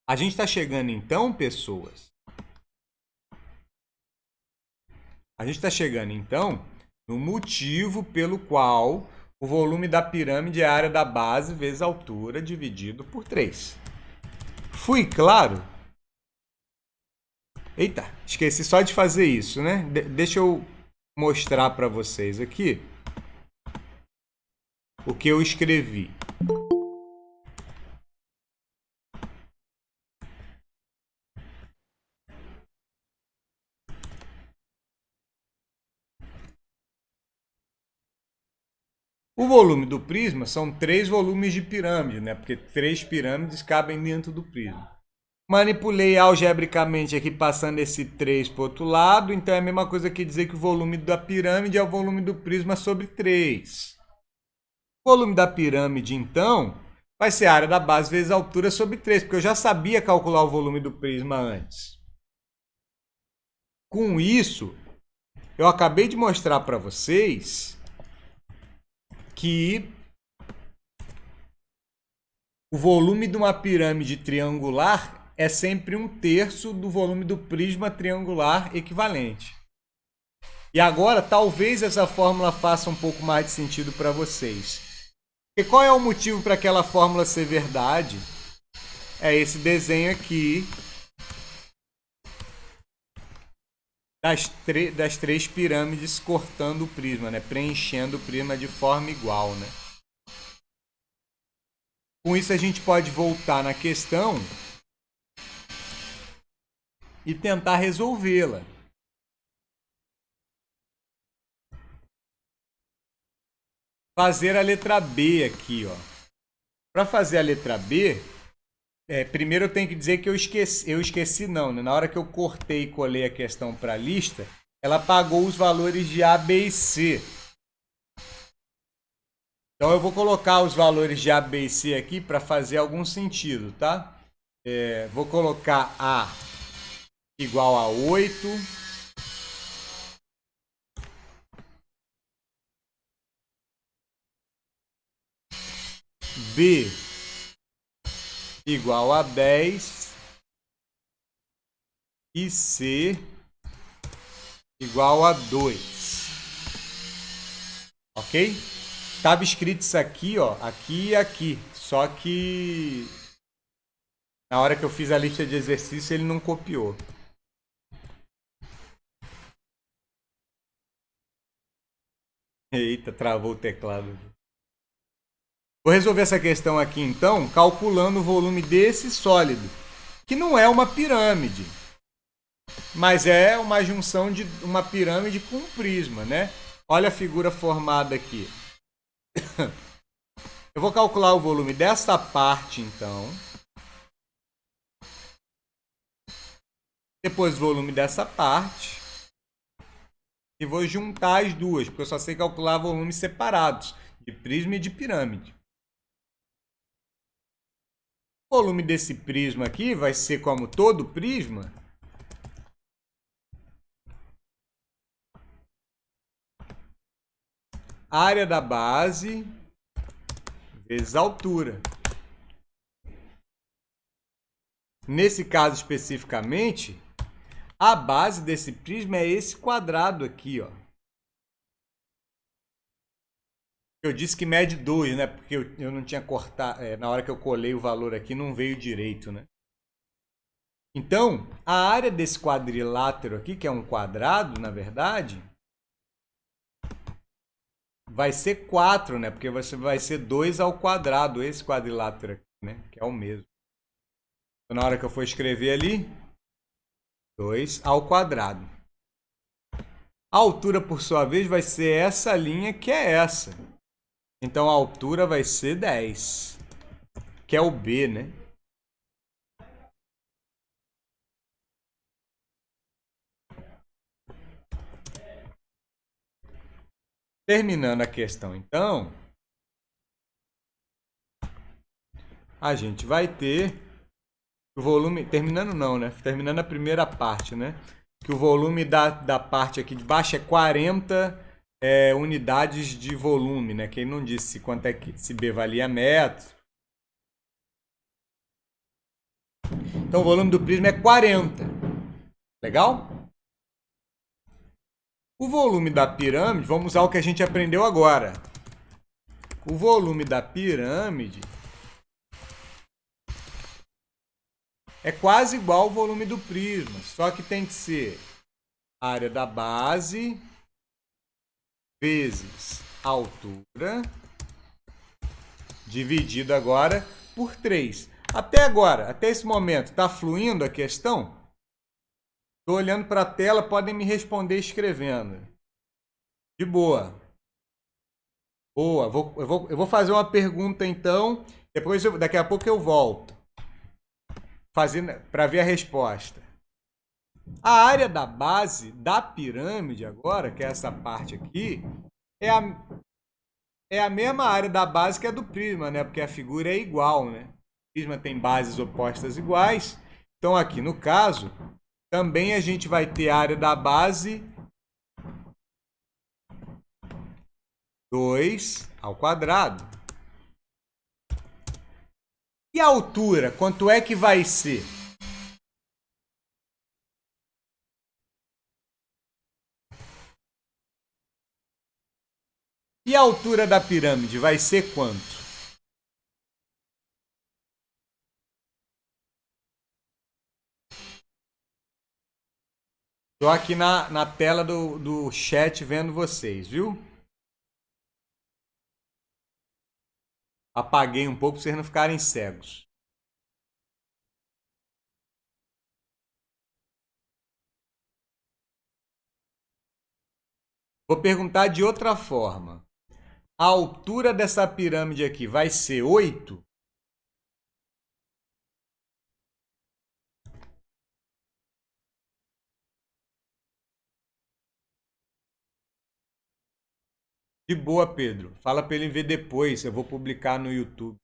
A gente está chegando então, pessoas. A gente está chegando então no motivo pelo qual o volume da pirâmide é a área da base vezes a altura, dividido por 3. Fui claro? Eita, esqueci só de fazer isso, né? Deixa eu mostrar para vocês aqui o que eu escrevi. O volume do prisma são 3 volumes de pirâmide, né? Porque 3 pirâmides cabem dentro do prisma. Manipulei algebricamente aqui, passando esse 3 para o outro lado. Então é a mesma coisa que dizer que o volume da pirâmide é o volume do prisma sobre 3. O volume da pirâmide, então, vai ser a área da base vezes a altura sobre 3, porque eu já sabia calcular o volume do prisma antes. Com isso, eu acabei de mostrar para vocês que o volume de uma pirâmide triangular é sempre 1/3 do volume do prisma triangular equivalente. E agora, talvez essa fórmula faça um pouco mais de sentido para vocês. E qual é o motivo para aquela fórmula ser verdade? É esse desenho aqui das 3 pirâmides cortando o prisma, né? Preenchendo o prisma de forma igual, né? Com isso a gente pode voltar na questão e tentar resolvê-la. Fazer a letra B aqui, ó. Para fazer a letra B, primeiro eu tenho que dizer que eu esqueci não, né? Na hora que eu cortei e colei a questão para a lista, ela pagou os valores de A, B e C. Então eu vou colocar os valores de A, B e C aqui para fazer algum sentido, tá? Vou colocar A igual a 8. B igual a 10 e C igual a 2. Ok? Estava escrito isso aqui, ó, aqui e aqui. Só que na hora que eu fiz a lista de exercícios ele não copiou. Eita, travou o teclado. Vou resolver essa questão aqui então, calculando o volume desse sólido, que não é uma pirâmide, mas é uma junção de uma pirâmide com um prisma, né? Olha a figura formada aqui. Eu vou calcular o volume dessa parte então. Depois o volume dessa parte. E vou juntar as duas, porque eu só sei calcular volumes separados, de prisma e de pirâmide. O volume desse prisma aqui vai ser como todo prisma. Área da base vezes a altura. Nesse caso especificamente, a base desse prisma é esse quadrado aqui, ó. Eu disse que mede 2, né? Porque eu não tinha cortado, na hora que eu colei o valor aqui não veio direito, né? Então, a área desse quadrilátero aqui, que é um quadrado, na verdade, vai ser 4, né? Porque você vai ser 2 ao quadrado, esse quadrilátero aqui, né? Que é o mesmo. Então, na hora que eu for escrever ali, 2 ao quadrado. A altura, por sua vez, vai ser essa linha que é essa. Então, a altura vai ser 10, que é o B, né? Terminando a questão, então, a gente vai ter o volume... Terminando não, né? Terminando a primeira parte, né? Que o volume da parte aqui de baixo é 40 unidades de volume, né? Quem não disse quanto é que se B valia metro. Então, o volume do prisma é 40. Legal? O volume da pirâmide, vamos usar o que a gente aprendeu agora. O volume da pirâmide é quase igual ao volume do prisma, só que tem que ser a área da base vezes a altura, dividido agora por 3. Até agora, até esse momento, está fluindo a questão? Estou olhando para a tela, podem me responder escrevendo. De boa. Boa, eu vou fazer uma pergunta então, daqui a pouco eu volto para ver a resposta. A área da base da pirâmide agora, que é essa parte aqui, é a mesma área da base que a do prisma, né? Porque a figura é igual, né? O prisma tem bases opostas iguais. Então aqui no caso, também a gente vai ter a área da base 2 ao quadrado. E a altura, quanto é que vai ser? E a altura da pirâmide vai ser quanto? Estou aqui na tela do chat vendo vocês, viu? Apaguei um pouco para vocês não ficarem cegos. Vou perguntar de outra forma. A altura dessa pirâmide aqui vai ser 8? De boa, Pedro. Fala para ele ver depois. Eu vou publicar no YouTube.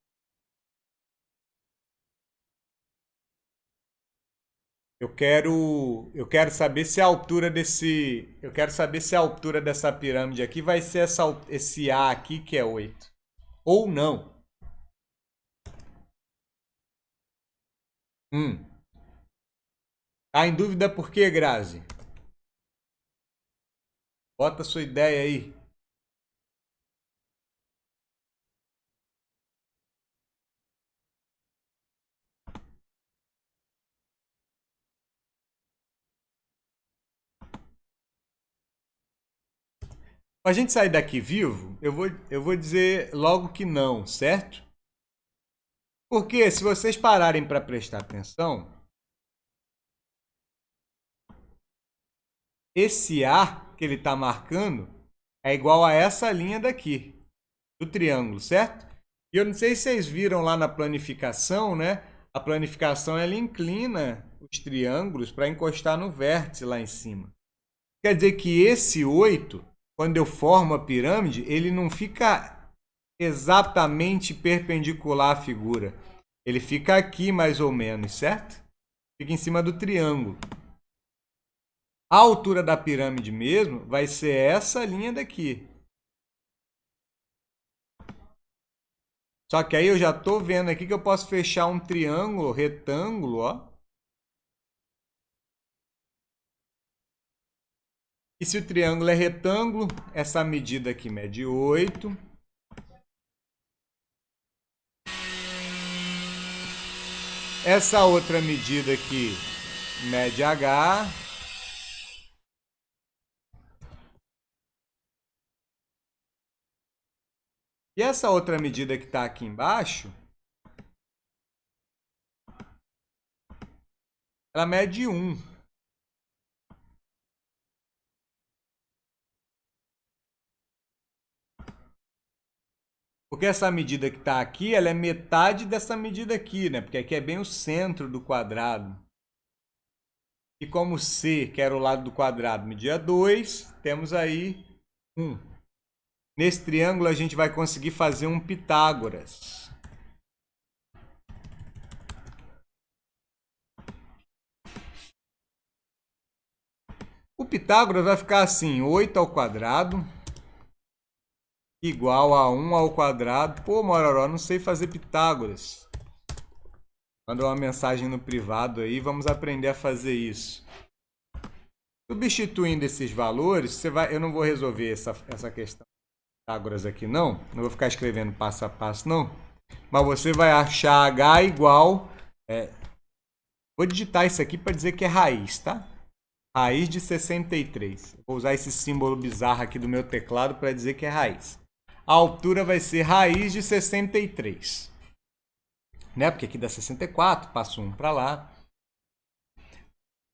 Eu quero saber se a altura dessa pirâmide aqui vai ser esse A aqui que é 8 ou não. Tá em dúvida por quê, Grazi? Bota a sua ideia aí. Para a gente sair daqui vivo, eu vou dizer logo que não, certo? Porque se vocês pararem para prestar atenção, esse A que ele está marcando é igual a essa linha daqui, do triângulo, certo? E eu não sei se vocês viram lá na planificação, né? A planificação ela inclina os triângulos para encostar no vértice lá em cima. Quer dizer que esse 8, quando eu formo a pirâmide, ele não fica exatamente perpendicular à figura. Ele fica aqui mais ou menos, certo? Fica em cima do triângulo. A altura da pirâmide mesmo vai ser essa linha daqui. Só que aí eu já estou vendo aqui que eu posso fechar um triângulo, retângulo, ó. E se o triângulo é retângulo, essa medida aqui mede 8. Essa outra medida aqui mede H. E essa outra medida que está aqui embaixo, ela mede 1. Porque essa medida que está aqui, ela é metade dessa medida aqui, né? Porque aqui é bem o centro do quadrado. E como C, que era o lado do quadrado, media 2, temos aí 1. Nesse triângulo, a gente vai conseguir fazer um Pitágoras. O Pitágoras vai ficar assim, 8 ao quadrado igual a 1 ao quadrado. Pô, Mororó, não sei fazer Pitágoras. Mandou uma mensagem no privado aí, vamos aprender a fazer isso. Substituindo esses valores, eu não vou resolver essa questão de Pitágoras aqui não vou ficar escrevendo passo a passo não, mas você vai achar H igual Vou digitar isso aqui para dizer que é raiz, tá? Raiz de 63. Vou usar esse símbolo bizarro aqui do meu teclado para dizer que é raiz. A altura vai ser raiz de 63. Né? Porque aqui dá 64, passo 1 para lá.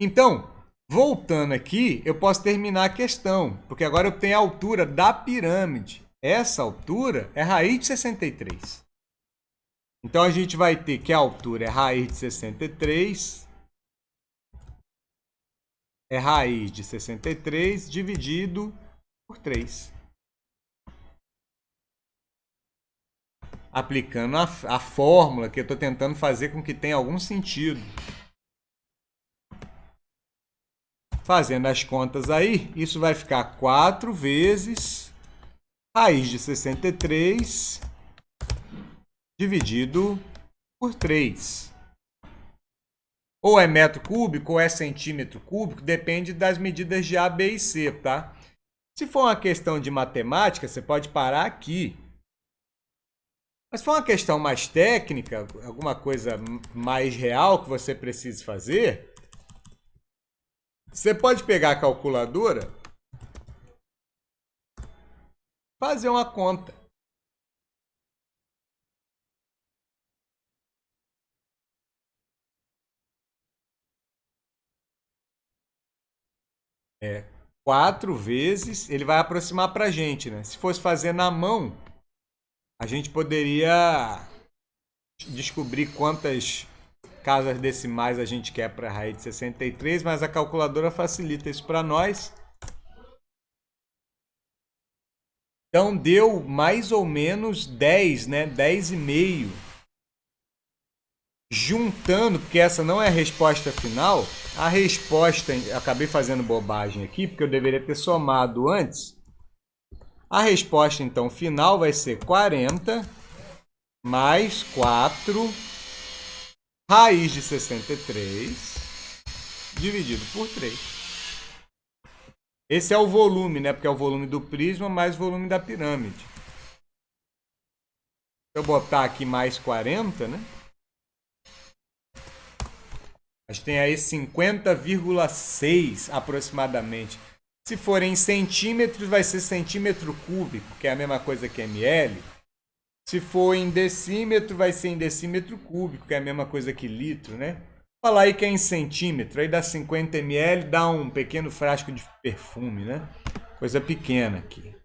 Então, voltando aqui, eu posso terminar a questão, porque agora eu tenho a altura da pirâmide. Essa altura é raiz de 63. Então, a gente vai ter que a altura é raiz de 63, é raiz de 63 dividido por 3. Aplicando a fórmula que eu estou tentando fazer com que tenha algum sentido. Fazendo as contas aí, isso vai ficar 4 vezes raiz de 63 dividido por 3. Ou é metro cúbico ou é centímetro cúbico, depende das medidas de A, B e C, tá? Se for uma questão de matemática, você pode parar aqui. Mas se for uma questão mais técnica, alguma coisa mais real que você precise fazer, você pode pegar a calculadora, fazer uma conta. É 4 vezes, ele vai aproximar para a gente, né? Se fosse fazer na mão, a gente poderia descobrir quantas casas decimais a gente quer para a raiz de 63, mas a calculadora facilita isso para nós. Então deu mais ou menos 10, né? 10,5. Juntando, porque essa não é a resposta final, a resposta, acabei fazendo bobagem aqui, porque eu deveria ter somado antes. A resposta, então, final vai ser 40 mais 4 raiz de 63 dividido por 3. Esse é o volume, né? Porque é o volume do prisma mais o volume da pirâmide. Se eu botar aqui mais 40, né? A gente tem aí 50,6 aproximadamente. Se for em centímetros, vai ser centímetro cúbico, que é a mesma coisa que ml. Se for em decímetro, vai ser em decímetro cúbico, que é a mesma coisa que litro, né? Falar aí que é em centímetro, aí dá 50 ml, dá um pequeno frasco de perfume, né? Coisa pequena aqui.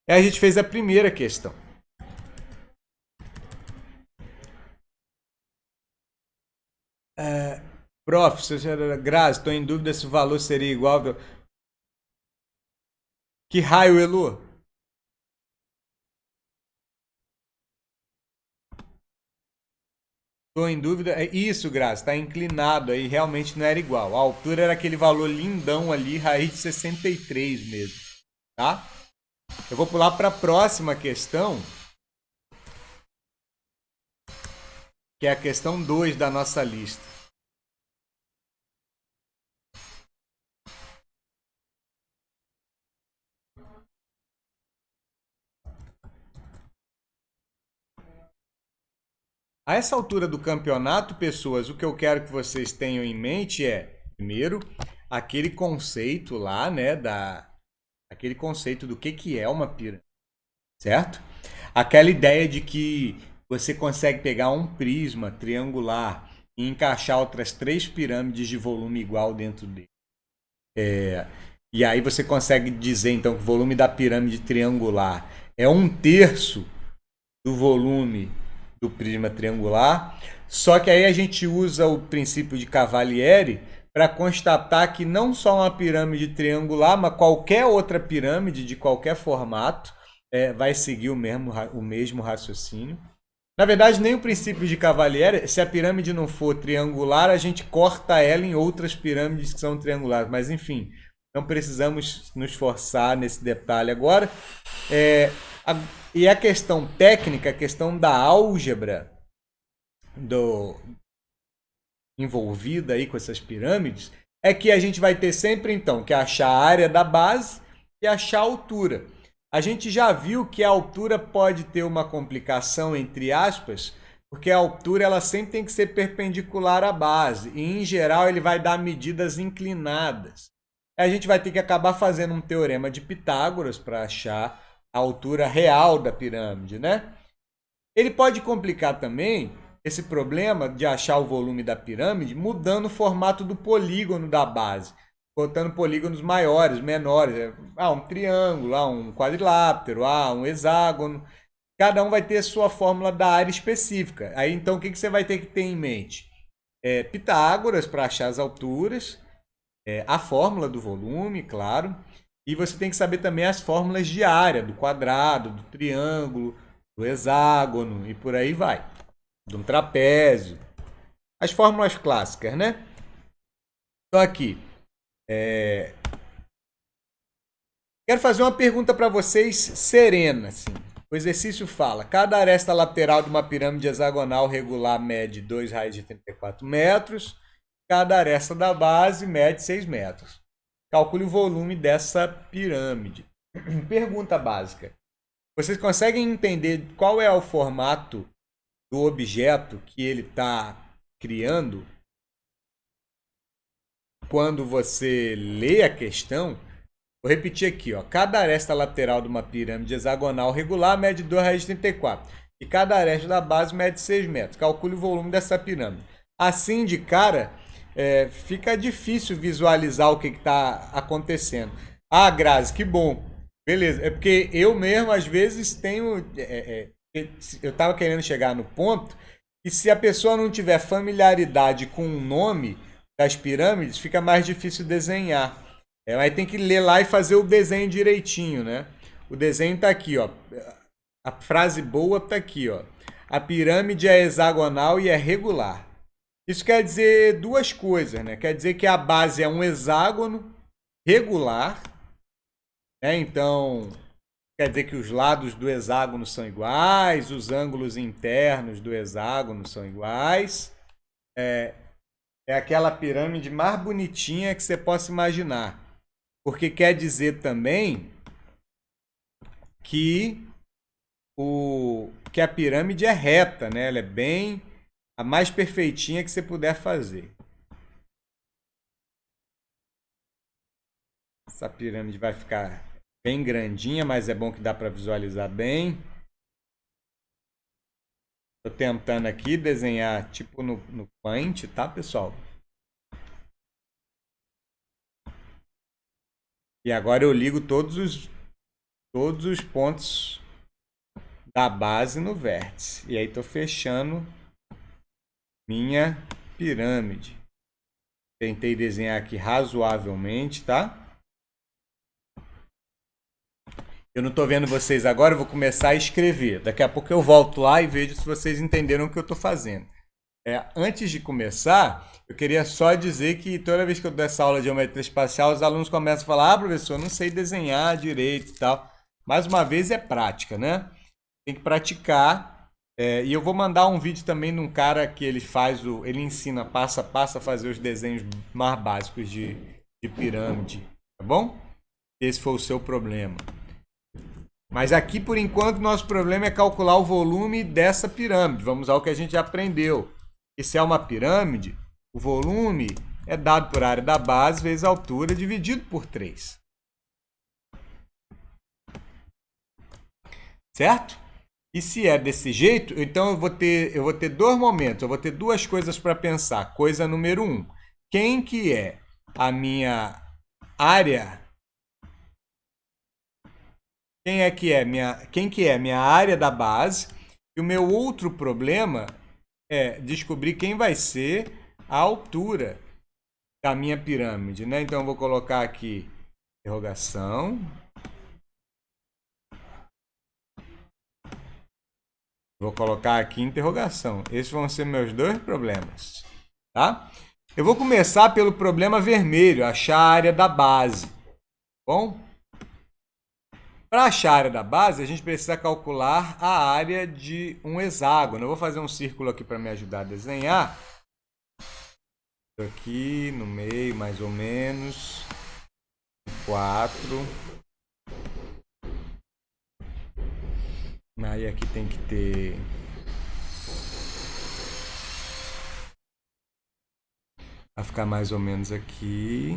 Aí a gente fez a primeira questão. Prof, senhora Grazi, estou em dúvida se o valor seria igual. Que raio, Elu? Estou em dúvida. É isso, Grazi, está inclinado aí, realmente não era igual. A altura era aquele valor lindão ali, raiz de 63 mesmo, tá? Eu vou pular para a próxima questão, que é a questão 2 da nossa lista. A essa altura do campeonato, pessoas, o que eu quero que vocês tenham em mente é, primeiro, aquele conceito lá, né, aquele conceito do que é uma pirâmide, certo? Aquela ideia de que você consegue pegar um prisma triangular e encaixar outras 3 pirâmides de volume igual dentro dele. E aí você consegue dizer, então, que o volume da pirâmide triangular é 1/3 do volume do prisma triangular, só que aí a gente usa o princípio de Cavalieri para constatar que não só uma pirâmide triangular, mas qualquer outra pirâmide de qualquer formato vai seguir o mesmo raciocínio. Na verdade, nem o princípio de Cavalieri, se a pirâmide não for triangular, a gente corta ela em outras pirâmides que são triangulares, mas enfim, não precisamos nos forçar nesse detalhe agora. E a questão técnica, a questão da álgebra envolvida aí com essas pirâmides, é que a gente vai ter sempre, então, que achar a área da base e achar a altura. A gente já viu que a altura pode ter uma complicação, entre aspas, Porque a altura ela sempre tem que ser perpendicular à base. E, em geral, ele vai dar medidas inclinadas. A gente vai ter que acabar fazendo um teorema de Pitágoras para achar a altura real da pirâmide, né? Ele pode complicar também esse problema de achar o volume da pirâmide mudando o formato do polígono da base, botando polígonos maiores, menores. Um triângulo, um quadrilátero, um hexágono. Cada um vai ter a sua fórmula da área específica. Aí então o que você vai ter que ter em mente? Pitágoras para achar as alturas, a fórmula do volume, claro, e você tem que saber também as fórmulas de área, do quadrado, do triângulo, do hexágono e por aí vai. De um trapézio. As fórmulas clássicas, né? Então aqui, quero fazer uma pergunta para vocês serena, assim. O exercício fala: cada aresta lateral de uma pirâmide hexagonal regular mede 2 raios de 34 metros. Cada aresta da base mede 6 metros. Calcule o volume dessa pirâmide. Pergunta básica. Vocês conseguem entender qual é o formato do objeto que ele está criando? Quando você lê a questão, vou repetir aqui, ó. Cada aresta lateral de uma pirâmide hexagonal regular mede 2 raios de 34. E cada aresta da base mede 6 metros. Calcule o volume dessa pirâmide. Assim, de cara, fica difícil visualizar o que está acontecendo. Ah, Grazi, que bom. Beleza. É porque eu mesmo, às vezes, tenho... eu estava querendo chegar no ponto que se a pessoa não tiver familiaridade com o nome das pirâmides, fica mais difícil desenhar. Mas tem que ler lá e fazer o desenho direitinho, né? O desenho está aqui, ó. A frase boa está aqui, ó. A pirâmide é hexagonal e é regular. Isso quer dizer duas coisas, né? Quer dizer que a base é um hexágono regular, né? Então, quer dizer que os lados do hexágono são iguais, os ângulos internos do hexágono são iguais. É aquela pirâmide mais bonitinha que você possa imaginar. Porque quer dizer também que a pirâmide é reta, né? Ela é bem a mais perfeitinha que você puder fazer. Essa pirâmide vai ficar bem grandinha, mas é bom que dá para visualizar bem. Estou tentando aqui desenhar tipo no Paint, tá, pessoal? E agora eu ligo todos os pontos da base no vértice. E aí estou fechando minha pirâmide. Tentei desenhar aqui razoavelmente, tá? Eu não estou vendo vocês agora, eu vou começar a escrever. Daqui a pouco eu volto lá e vejo se vocês entenderam o que eu estou fazendo. Antes de começar, eu queria só dizer que toda vez que eu dou essa aula de geometria espacial, os alunos começam a falar: professor, não sei desenhar direito e tal. Mais uma vez, é prática, né? Tem que praticar. E eu vou mandar um vídeo também de um cara que ele ensina passo a passo a fazer os desenhos mais básicos de pirâmide, tá bom? Esse foi o seu problema. Mas aqui, por enquanto, nosso problema é calcular o volume dessa pirâmide. Vamos ao que a gente já aprendeu. E se é uma pirâmide, o volume é dado por área da base vezes a altura dividido por 3. Certo? E se é desse jeito, então eu vou ter dois momentos, eu vou ter duas coisas para pensar. Coisa número 1. Quem que é a minha área? Quem que é a minha área da base? E o meu outro problema é descobrir quem vai ser a altura da minha pirâmide, né? Então eu vou colocar aqui interrogação. Vou colocar aqui interrogação. Esses vão ser meus dois problemas, tá? Eu vou começar pelo problema vermelho, achar a área da base. Bom? Para achar a área da base, a gente precisa calcular a área de um hexágono. Eu vou fazer um círculo aqui para me ajudar a desenhar. Aqui no meio, mais ou menos. 4. Aí aqui tem que ter Vai ficar mais ou menos aqui.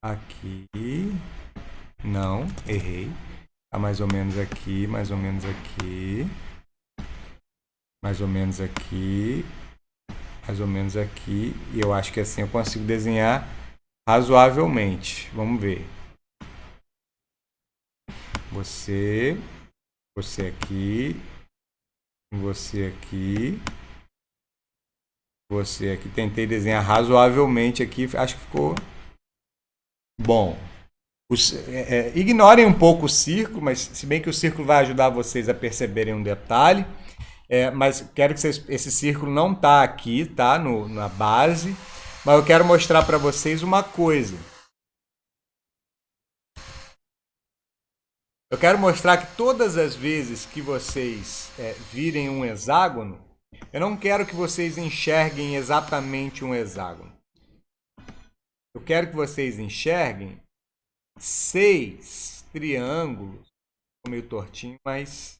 Aqui. Não, errei. Tá mais ou menos aqui, mais ou menos aqui. Mais ou menos aqui. Mais ou menos aqui. E eu acho que assim eu consigo desenhar razoavelmente. Vamos ver. Você aqui. Você aqui. Você aqui. Tentei desenhar razoavelmente aqui. Acho que ficou bom. Ignorem um pouco o círculo, mas se bem que o círculo vai ajudar vocês a perceberem um detalhe. Mas quero que vocês, esse círculo não está aqui, tá? Na base. Mas eu quero mostrar para vocês uma coisa. Eu quero mostrar que todas as vezes que vocês virem um hexágono, eu não quero que vocês enxerguem exatamente um hexágono. Eu quero que vocês enxerguem 6 triângulos. Ficou meio tortinho, mas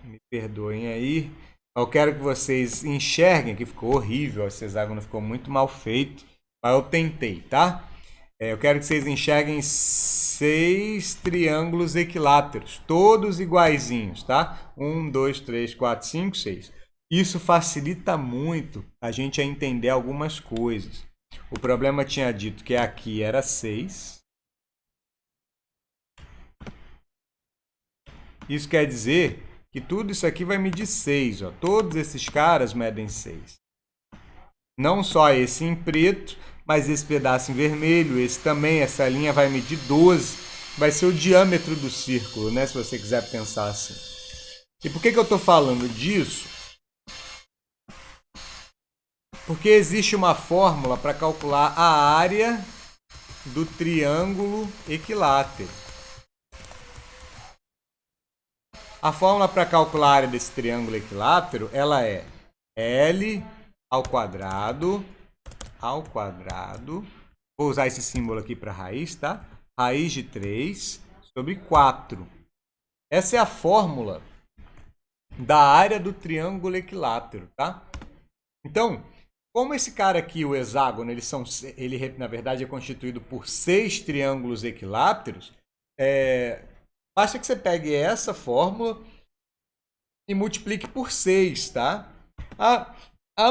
me perdoem aí. Eu quero que vocês enxerguem, que ficou horrível, esse hexágono ficou muito mal feito, mas eu tentei, tá? Eu quero que vocês enxerguem 6 triângulos equiláteros, todos iguaizinhos, tá? 1, 2, 3, 4, 5, 6. Isso facilita muito a gente a entender algumas coisas. O problema tinha dito que aqui era 6. Isso quer dizer que tudo isso aqui vai medir 6. Ó. Todos esses caras medem 6. Não só esse em preto, mas esse pedaço em vermelho, esse também, essa linha vai medir 12. Vai ser o diâmetro do círculo, né? Se você quiser pensar assim. E por que eu estou falando disso? Porque existe uma fórmula para calcular a área do triângulo equilátero. A fórmula para calcular a área desse triângulo equilátero, ela é L ao quadrado, vou usar esse símbolo aqui para raiz, tá? Raiz de 3 sobre 4. Essa é a fórmula da área do triângulo equilátero, tá? Então, como esse cara aqui, o hexágono, ele na verdade é constituído por 6 triângulos equiláteros, basta que você pegue essa fórmula e multiplique por 6, tá?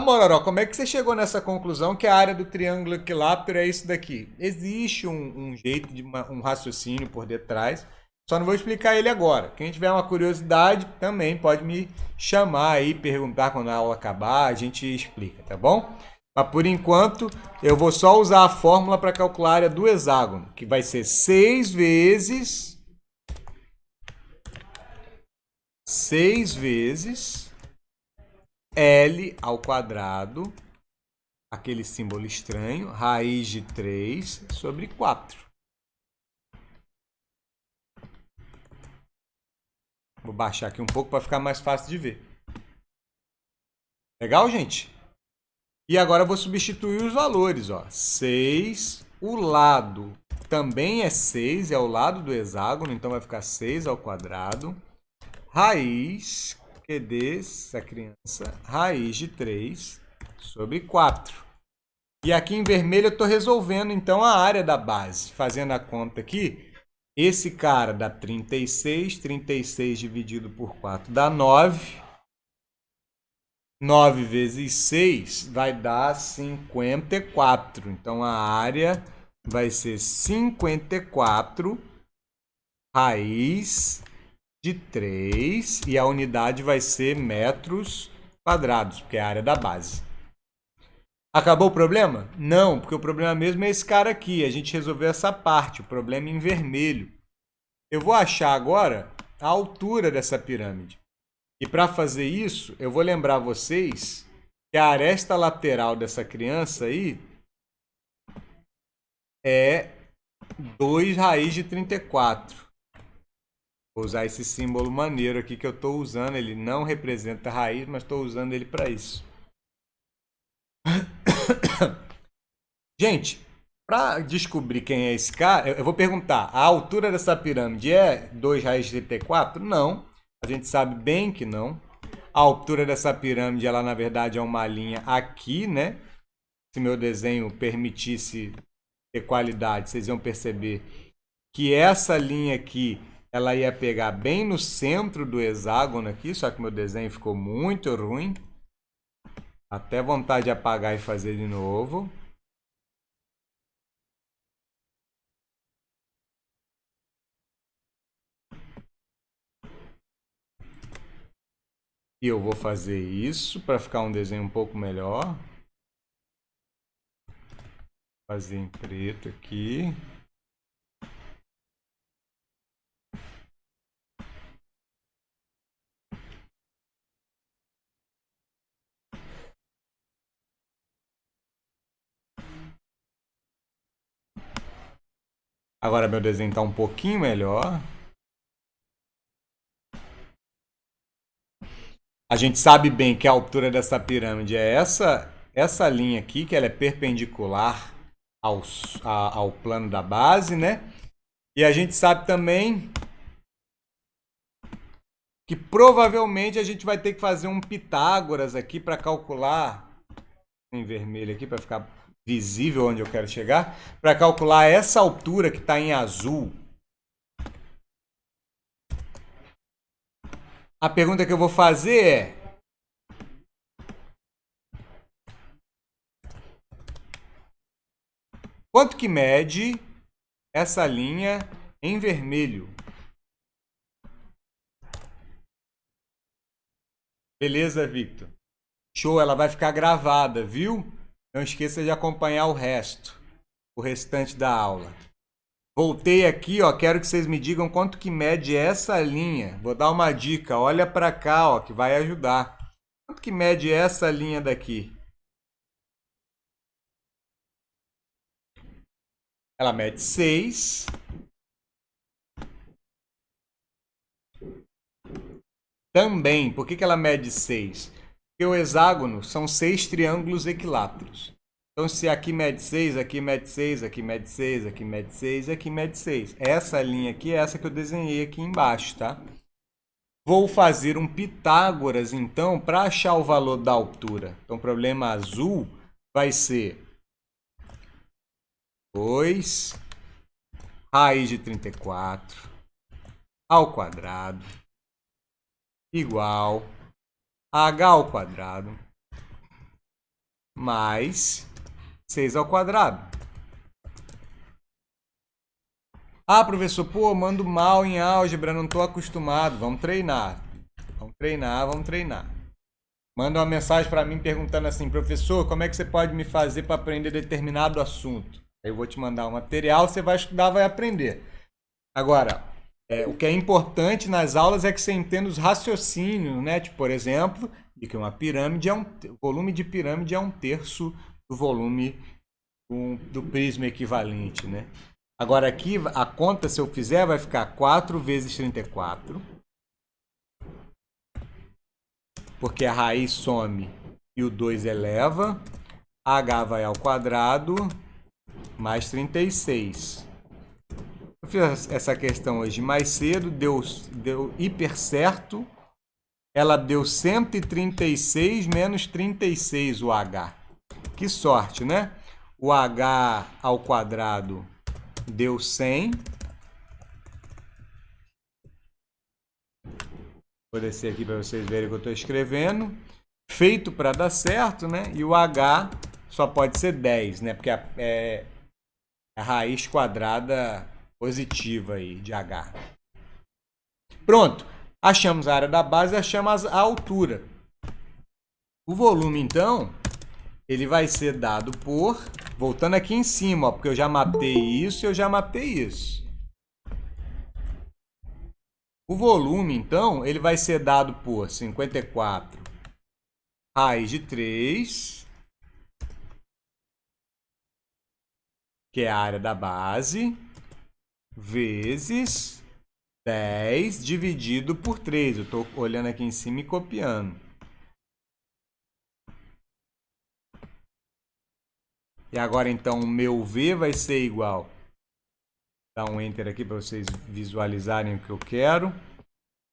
Mororó, como é que você chegou nessa conclusão que a área do triângulo equilátero é isso daqui? Existe um jeito, um raciocínio por detrás, só não vou explicar ele agora. Quem tiver uma curiosidade também pode me chamar aí, perguntar quando a aula acabar, a gente explica, tá bom? Mas por enquanto, eu vou só usar a fórmula para calcular a área do hexágono, que vai ser 6 vezes L ao quadrado, aquele símbolo estranho, raiz de 3 sobre 4. Vou baixar aqui um pouco para ficar mais fácil de ver. Legal, gente? E agora eu vou substituir os valores. Ó. 6, o lado também é 6, é o lado do hexágono, então vai ficar 6 ao quadrado. Raiz, QD, essa criança, raiz de 3 sobre 4. E aqui em vermelho eu estou resolvendo então a área da base. Fazendo a conta aqui, esse cara dá 36, 36 dividido por 4 dá 9. 9 vezes 6 vai dar 54. Então a área vai ser 54 raiz de 3 e a unidade vai ser metros quadrados, porque é a área da base. Acabou o problema? Não, porque o problema mesmo é esse cara aqui. A gente resolveu essa parte, o problema em vermelho. Eu vou achar agora a altura dessa pirâmide. E para fazer isso, eu vou lembrar vocês que a aresta lateral dessa criança aí é 2 raiz de 34. Vou usar esse símbolo maneiro aqui que eu estou usando. Ele não representa a raiz, mas estou usando ele para isso. Gente, para descobrir quem é esse cara, eu vou perguntar, a altura dessa pirâmide é 2 raiz de 34? Não, a gente sabe bem que não. A altura dessa pirâmide, ela na verdade é uma linha aqui, né? Se meu desenho permitisse ter qualidade, vocês iam perceber que essa linha aqui, ela ia pegar bem no centro do hexágono aqui, só que meu desenho ficou muito ruim. Até vontade de apagar e fazer de novo. E eu vou fazer isso para ficar um desenho um pouco melhor. Fazer em preto aqui. Agora meu desenho está um pouquinho melhor. A gente sabe bem que a altura dessa pirâmide é essa linha aqui, que ela é perpendicular ao plano da base, né? E a gente sabe também que provavelmente a gente vai ter que fazer um Pitágoras aqui para calcular, em vermelho aqui para ficar visível onde eu quero chegar, para calcular essa altura que está em azul. A pergunta que eu vou fazer é: quanto que mede essa linha em vermelho? Beleza, Victor? Show, ela vai ficar gravada, viu? Não esqueça de acompanhar o restante da aula. Voltei aqui, ó, quero que vocês me digam quanto que mede essa linha. Vou dar uma dica, olha para cá, ó, que vai ajudar. Quanto que mede essa linha daqui? Ela mede 6. Também, por que ela mede 6? Porque o hexágono são 6 triângulos equiláteros. Então, se aqui mede 6, aqui mede 6, aqui mede 6, aqui mede 6, aqui mede 6. Essa linha aqui é essa que eu desenhei aqui embaixo, tá? Vou fazer um Pitágoras, então, para achar o valor da altura. Então, o problema azul vai ser 2 raiz de 34 ao quadrado igual a h ao quadrado mais 6 ao quadrado. Ah, professor, pô, mando mal em álgebra, não estou acostumado. Vamos treinar. Vamos treinar, vamos treinar. Manda uma mensagem para mim perguntando assim: professor, como é que você pode me fazer para aprender determinado assunto? Aí eu vou te mandar um material, você vai estudar, vai aprender. Agora, o que é importante nas aulas é que você entenda os raciocínios, né? Tipo, por exemplo, de que uma pirâmide o volume de pirâmide é 1/3 do volume do prisma equivalente, né? Agora aqui, a conta, se eu fizer, vai ficar 4 vezes 34. Porque a raiz some e o 2 eleva. H vai ao quadrado mais 36. Eu fiz essa questão hoje mais cedo, deu hiper certo. Ela deu 136 menos 36 o H. Que sorte, né? O H ao quadrado deu 100. Vou descer aqui para vocês verem o que eu estou escrevendo. Feito para dar certo, né? E o H só pode ser 10, né? Porque é a raiz quadrada positiva aí de H. Pronto. Achamos a área da base, achamos a altura. O volume, então, ele vai ser dado por... Voltando aqui em cima, ó, porque eu já matei isso e eu já matei isso. O volume, então, ele vai ser dado por 54 raiz de 3, que é a área da base, vezes 10 dividido por 3. Eu estou olhando aqui em cima e copiando. E agora, então, o meu V vai ser igual. Dá um Enter aqui para vocês visualizarem o que eu quero.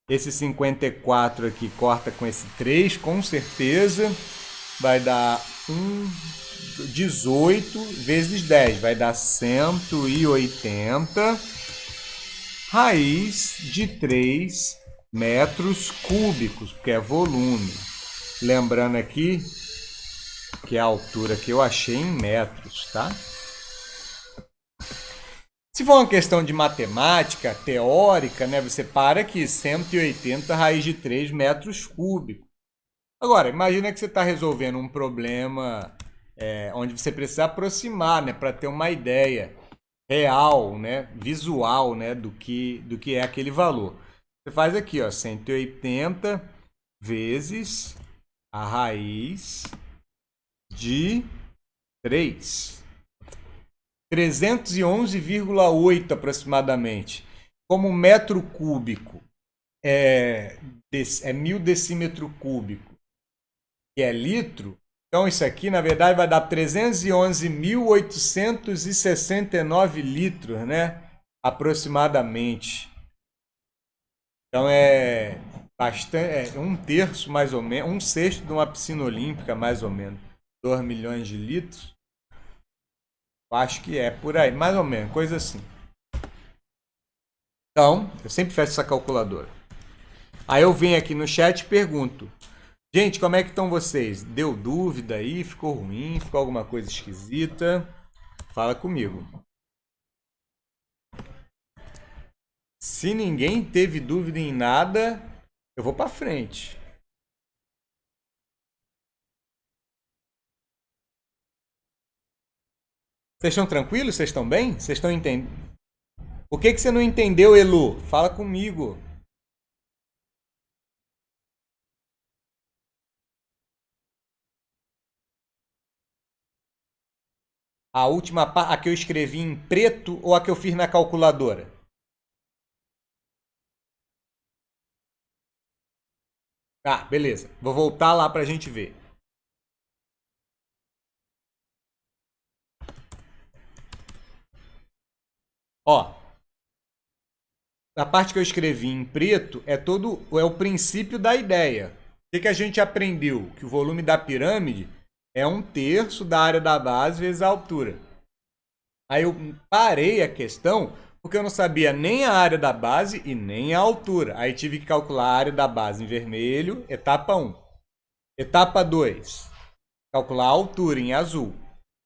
Esse 54 aqui corta com esse 3, com certeza. Vai dar 18 vezes 10. Vai dar 180. Raiz de 3 metros cúbicos, porque é volume. Lembrando aqui que a altura que eu achei em metros, tá? Se for uma questão de matemática teórica, né, você para aqui, 180 raiz de 3 metros cúbicos. Agora, imagina que você está resolvendo um problema onde você precisa aproximar, né, para ter uma ideia real, né, visual, né, do que é aquele valor. Você faz aqui, ó, 180 vezes a raiz de 3. 311,8 aproximadamente. Como metro cúbico é 1000 decímetro cúbico, que é litro, então isso aqui na verdade vai dar 311.869 litros, né? Aproximadamente. Então é bastante, um terço mais ou menos, um sexto de uma piscina olímpica mais ou menos, 2 milhões de litros. Acho que é por aí, mais ou menos, coisa assim. Então, eu sempre fecho essa calculadora. Aí eu venho aqui no chat e pergunto: gente, como é que estão vocês? Deu dúvida aí? Ficou ruim? Ficou alguma coisa esquisita? Fala comigo. Se ninguém teve dúvida em nada, eu vou para frente. Vocês estão tranquilos? Vocês estão bem? Vocês estão entendendo? O que você não entendeu, Elu? Fala comigo. A última parte, a que eu escrevi em preto ou a que eu fiz na calculadora? Ah, beleza. Vou voltar lá para a gente ver. Ó, a parte que eu escrevi em preto é o princípio da ideia. O que a gente aprendeu? Que o volume da pirâmide é um terço da área da base vezes a altura. Aí eu parei a questão porque eu não sabia nem a área da base e nem a altura. Aí tive que calcular a área da base em vermelho, etapa 1. Etapa 2, calcular a altura em azul.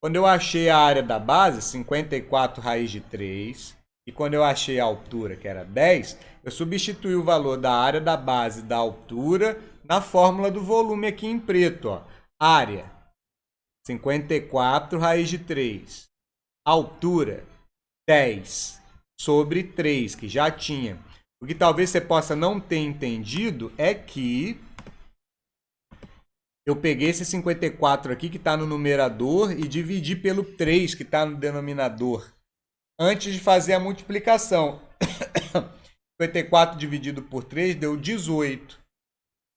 Quando eu achei a área da base, 54 raiz de 3, e quando eu achei a altura, que era 10, eu substituí o valor da área da base e da altura na fórmula do volume aqui em preto. Ó. Área, 54 raiz de 3. Altura, 10 sobre 3, que já tinha. O que talvez você possa não ter entendido é que eu peguei esse 54 aqui, que está no numerador, e dividi pelo 3, que está no denominador, antes de fazer a multiplicação. 54 dividido por 3 deu 18.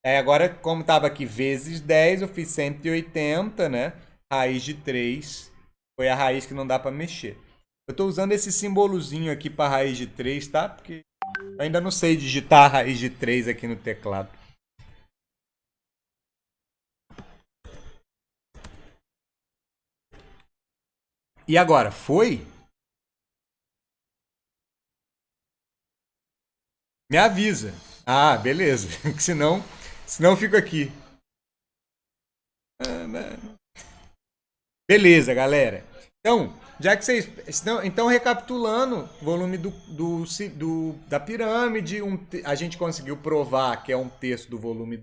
Aí agora, como estava aqui vezes 10, eu fiz 180, né? Raiz de 3. Foi a raiz que não dá para mexer. Eu estou usando esse simbolozinho aqui para raiz de 3, tá? Porque eu ainda não sei digitar a raiz de 3 aqui no teclado. E agora, foi? Me avisa. Ah, beleza. senão eu fico aqui. Beleza, galera. Então, já que vocês. Então, recapitulando, volume da pirâmide, a gente conseguiu provar que é um terço do volume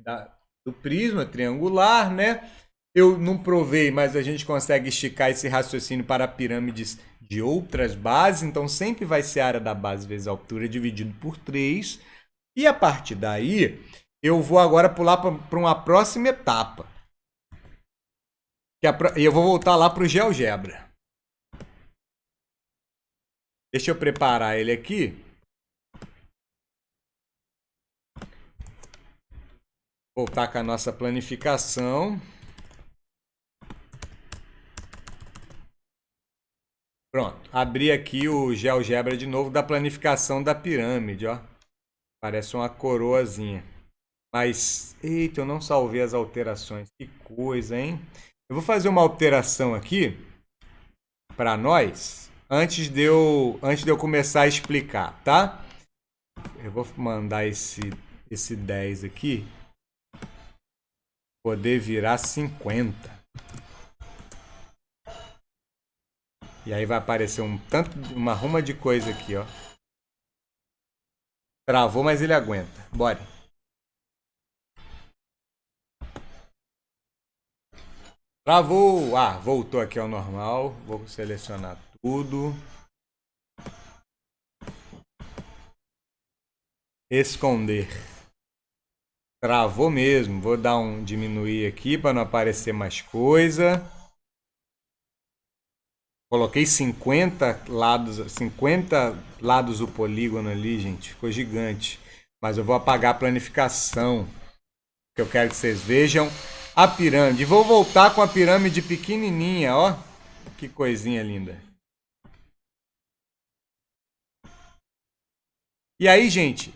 do prisma triangular, né? Eu não provei, mas a gente consegue esticar esse raciocínio para pirâmides de outras bases. Então, sempre vai ser a área da base vezes a altura dividido por 3. E a partir daí, eu vou agora pular para uma próxima etapa. E eu vou voltar lá para o GeoGebra. Deixa eu preparar ele aqui. Voltar com a nossa planificação. Pronto. Abri aqui o GeoGebra de novo da planificação da pirâmide, ó. Parece uma coroazinha. Mas, eita, eu não salvei as alterações. Que coisa, hein? Eu vou fazer uma alteração aqui para nós antes de eu começar a explicar, tá? Eu vou mandar esse 10 aqui poder virar 50. E aí vai aparecer uma ruma de coisa aqui, ó. Travou, mas ele aguenta. Bora. Travou! Ah, voltou aqui ao normal. Vou selecionar tudo. Esconder. Travou mesmo. Vou dar um diminuir aqui para não aparecer mais coisa. Coloquei 50 lados do polígono ali, gente. Ficou gigante. Mas eu vou apagar a planificação. Que eu quero que vocês vejam a pirâmide. Vou voltar com a pirâmide pequenininha, ó. Que coisinha linda. E aí, gente,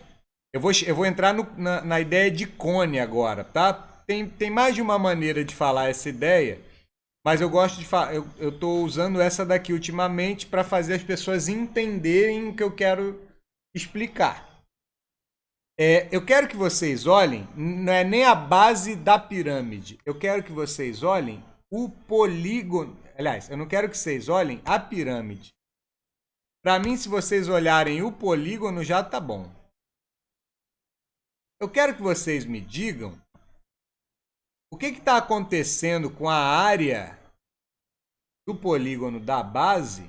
eu vou entrar na ideia de cone agora, tá? Tem mais de uma maneira de falar essa ideia, mas eu gosto de falar. Eu tô usando essa daqui ultimamente para fazer as pessoas entenderem o que eu quero explicar. Eu quero que vocês olhem, não é nem a base da pirâmide, eu quero que vocês olhem o polígono. Aliás, eu não quero que vocês olhem a pirâmide. Para mim, se vocês olharem o polígono, já tá bom. Eu quero que vocês me digam o que está acontecendo com a área do polígono da base.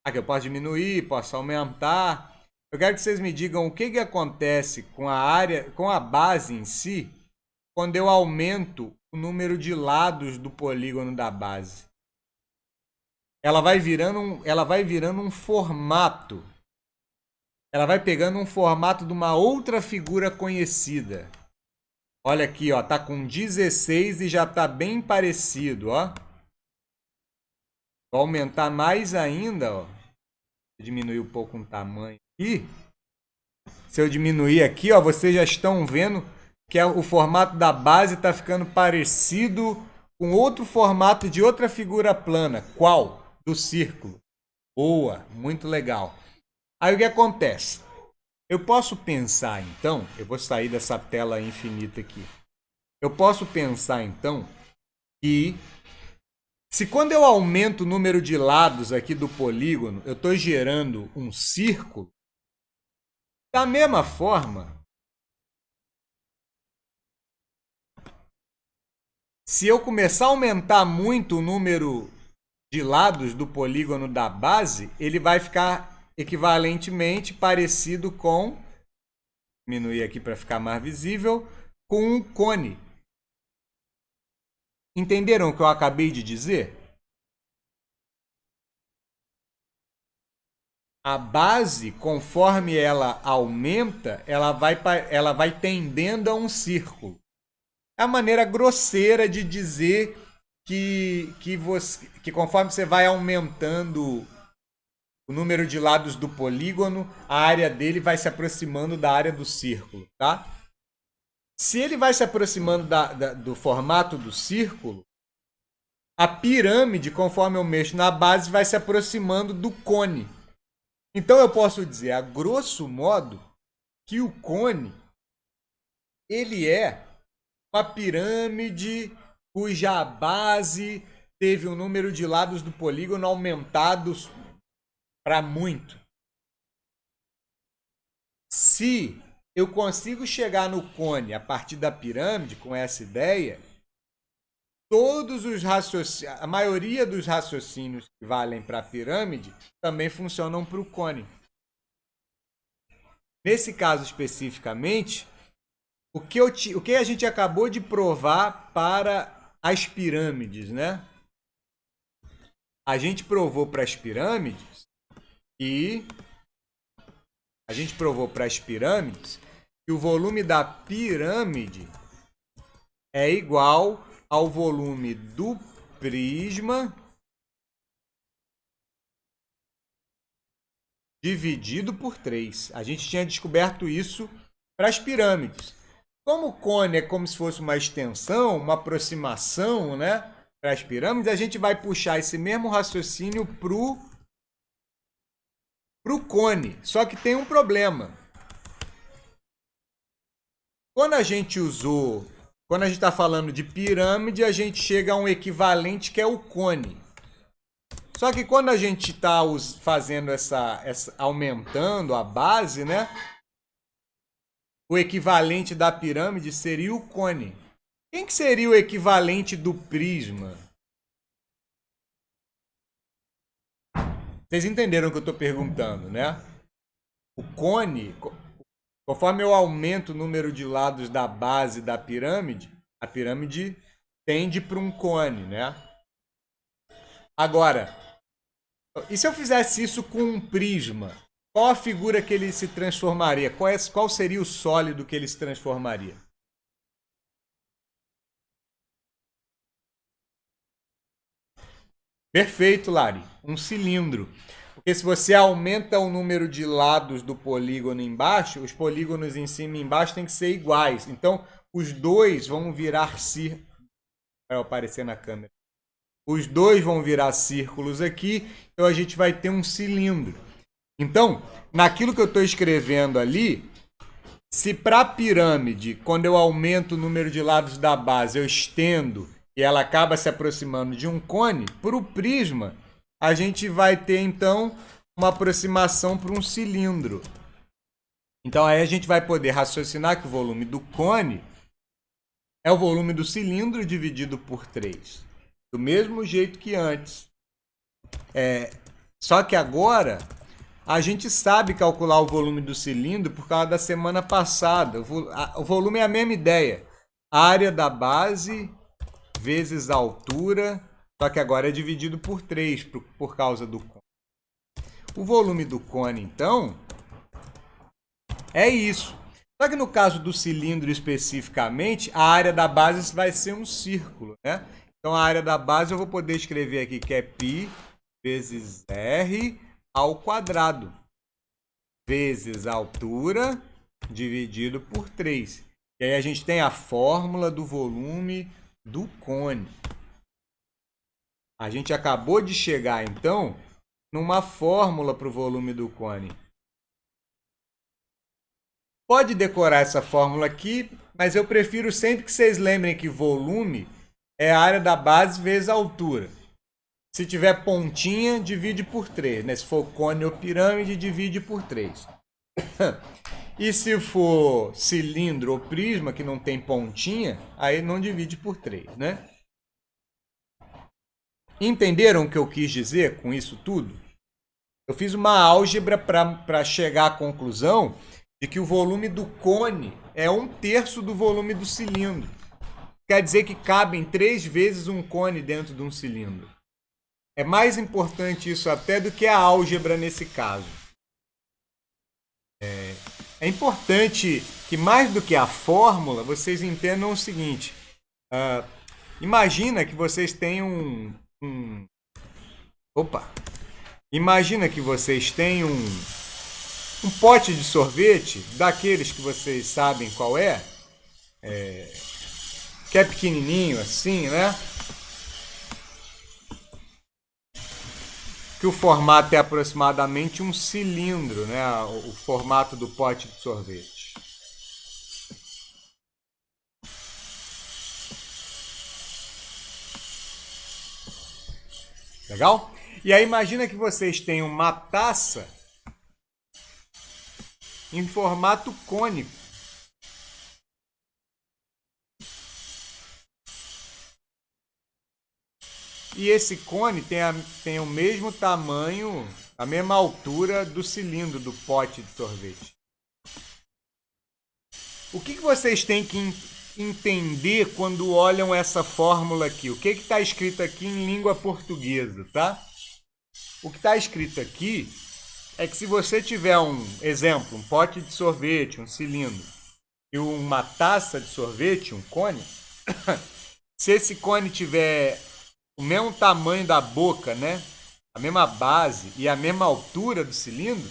Aqui eu posso diminuir, posso aumentar. Eu quero que vocês me digam o que acontece com a área, com a base em si, quando eu aumento o número de lados do polígono da base. Ela vai virando um formato. Ela vai pegando um formato de uma outra figura conhecida. Olha aqui, ó, tá com 16 e já tá bem parecido, ó. Vou aumentar mais ainda, ó. Diminuir um pouco o tamanho aqui. Se eu diminuir aqui, ó, vocês já estão vendo que o formato da base está ficando parecido com outro formato de outra figura plana. Qual? Do círculo. Boa, muito legal. Aí o que acontece? Eu posso pensar, então, eu vou sair dessa tela infinita aqui. Eu posso pensar, então, que se quando eu aumento o número de lados aqui do polígono, eu estou gerando um círculo, da mesma forma, se eu começar a aumentar muito o número de lados do polígono da base, ele vai ficar equivalentemente parecido com, diminuir aqui para ficar mais visível, com um cone. Entenderam o que eu acabei de dizer? A base, conforme ela aumenta, ela vai tendendo a um círculo. É a maneira grosseira de dizer que conforme você vai aumentando o número de lados do polígono, a área dele vai se aproximando da área do círculo, tá? Se ele vai se aproximando do formato do círculo, a pirâmide, conforme eu mexo na base, vai se aproximando do cone. Então eu posso dizer, a grosso modo, que o cone ele é uma pirâmide cuja base teve o número de lados do polígono aumentados para muito. Se eu consigo chegar no cone a partir da pirâmide com essa ideia, a maioria dos raciocínios que valem para a pirâmide também funcionam para o cone. Nesse caso especificamente, o que a gente acabou de provar para as pirâmides, né? A gente provou para as pirâmides que o volume da pirâmide é igual ao volume do prisma dividido por 3. A gente tinha descoberto isso para as pirâmides. Como o cone é como se fosse uma extensão, uma aproximação, né, para as pirâmides, a gente vai puxar esse mesmo raciocínio para o cone. Só que tem um problema. Quando a gente está falando de pirâmide, a gente chega a um equivalente que é o cone. Só que quando a gente está fazendo aumentando a base, né? O equivalente da pirâmide seria o cone. Quem que seria o equivalente do prisma? Vocês entenderam o que eu estou perguntando, né? O cone, conforme eu aumento o número de lados da base da pirâmide, a pirâmide tende para um cone, né? Agora, e se eu fizesse isso com um prisma? Qual a figura que ele se transformaria? Qual seria o sólido que ele se transformaria? Perfeito, Lari. Um cilindro. Porque se você aumenta o número de lados do polígono embaixo, os polígonos em cima e embaixo têm que ser iguais. Então, os dois vão virar círculos. Vai aparecer na câmera. Os dois vão virar círculos aqui, então a gente vai ter um cilindro. Então, naquilo que eu estou escrevendo ali, se para a pirâmide, quando eu aumento o número de lados da base, eu estendo e ela acaba se aproximando de um cone, para o prisma, a gente vai ter então uma aproximação para um cilindro. Então aí a gente vai poder raciocinar que o volume do cone é o volume do cilindro dividido por 3. Do mesmo jeito que antes. Só que agora a gente sabe calcular o volume do cilindro por causa da semana passada. O volume é a mesma ideia. A área da base vezes a altura, só que agora é dividido por 3 por causa do cone. O volume do cone, então, é isso. Só que no caso do cilindro especificamente, a área da base vai ser um círculo, né? Então, a área da base eu vou poder escrever aqui que é π vezes r ao quadrado, vezes a altura, dividido por 3. E aí a gente tem a fórmula do volume do cone. A gente acabou de chegar, então, numa fórmula para o volume do cone. Pode decorar essa fórmula aqui, mas eu prefiro sempre que vocês lembrem que volume é a área da base vezes a altura. Se tiver pontinha, divide por 3. Né? Se for cone ou pirâmide, divide por 3. E se for cilindro ou prisma, que não tem pontinha, aí não divide por 3. Né? Entenderam o que eu quis dizer com isso tudo? Eu fiz uma álgebra para chegar à conclusão de que o volume do cone é 1/3 do volume do cilindro. Quer dizer que cabem 3 vezes um cone dentro de um cilindro. É mais importante isso até do que a álgebra nesse caso. É importante que mais do que a fórmula, vocês entendam o seguinte. Imagina que vocês têm Imagina que vocês têm um pote de sorvete, daqueles que vocês sabem qual é, que é pequenininho assim, né? Que o formato é aproximadamente um cilindro, né? O formato do pote de sorvete. Legal? E aí imagina que vocês têm uma taça em formato cônico. E esse cone tem o mesmo tamanho, a mesma altura do cilindro do pote de sorvete. O que vocês têm que entender quando olham essa fórmula aqui? O que está escrito aqui em língua portuguesa, tá? O que está escrito aqui é que se você tiver um pote de sorvete, um cilindro, e uma taça de sorvete, um cone, se esse cone tiver o mesmo tamanho da boca, né? A mesma base e a mesma altura do cilindro,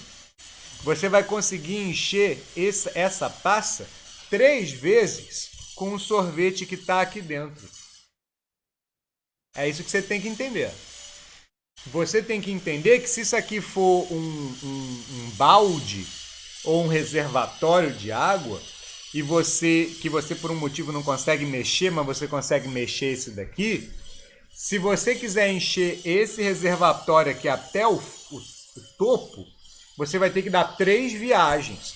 você vai conseguir encher essa taça 3 vezes com o sorvete que está aqui dentro. É isso que você tem que entender. Você tem que entender que se isso aqui for um balde ou um reservatório de água e que você por um motivo não consegue mexer, mas você consegue mexer esse daqui, se você quiser encher esse reservatório aqui até o topo, você vai ter que dar 3 viagens,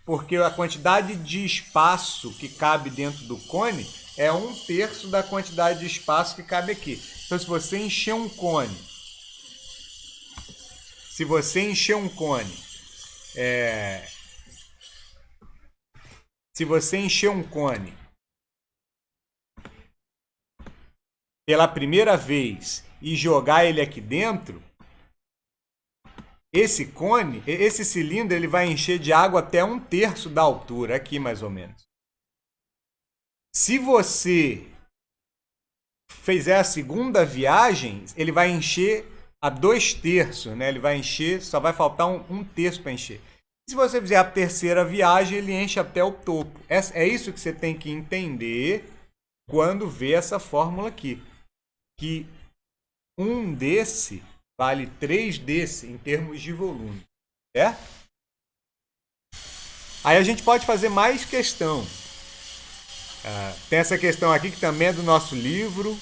porque a quantidade de espaço que cabe dentro do cone é 1/3 da quantidade de espaço que cabe aqui. Então, se você encher um cone, pela primeira vez e jogar ele aqui dentro, esse cilindro, ele vai encher de água até 1/3 da altura, aqui mais ou menos. Se você fizer a segunda viagem, ele vai encher a 2/3, né? Ele vai encher, só vai faltar 1/3 para encher. Se você fizer a terceira viagem, ele enche até o topo. É isso que você tem que entender quando vê essa fórmula aqui. Que um desse vale 3 desse em termos de volume, certo? Aí a gente pode fazer mais questão. Tem essa questão aqui que também é do nosso livro.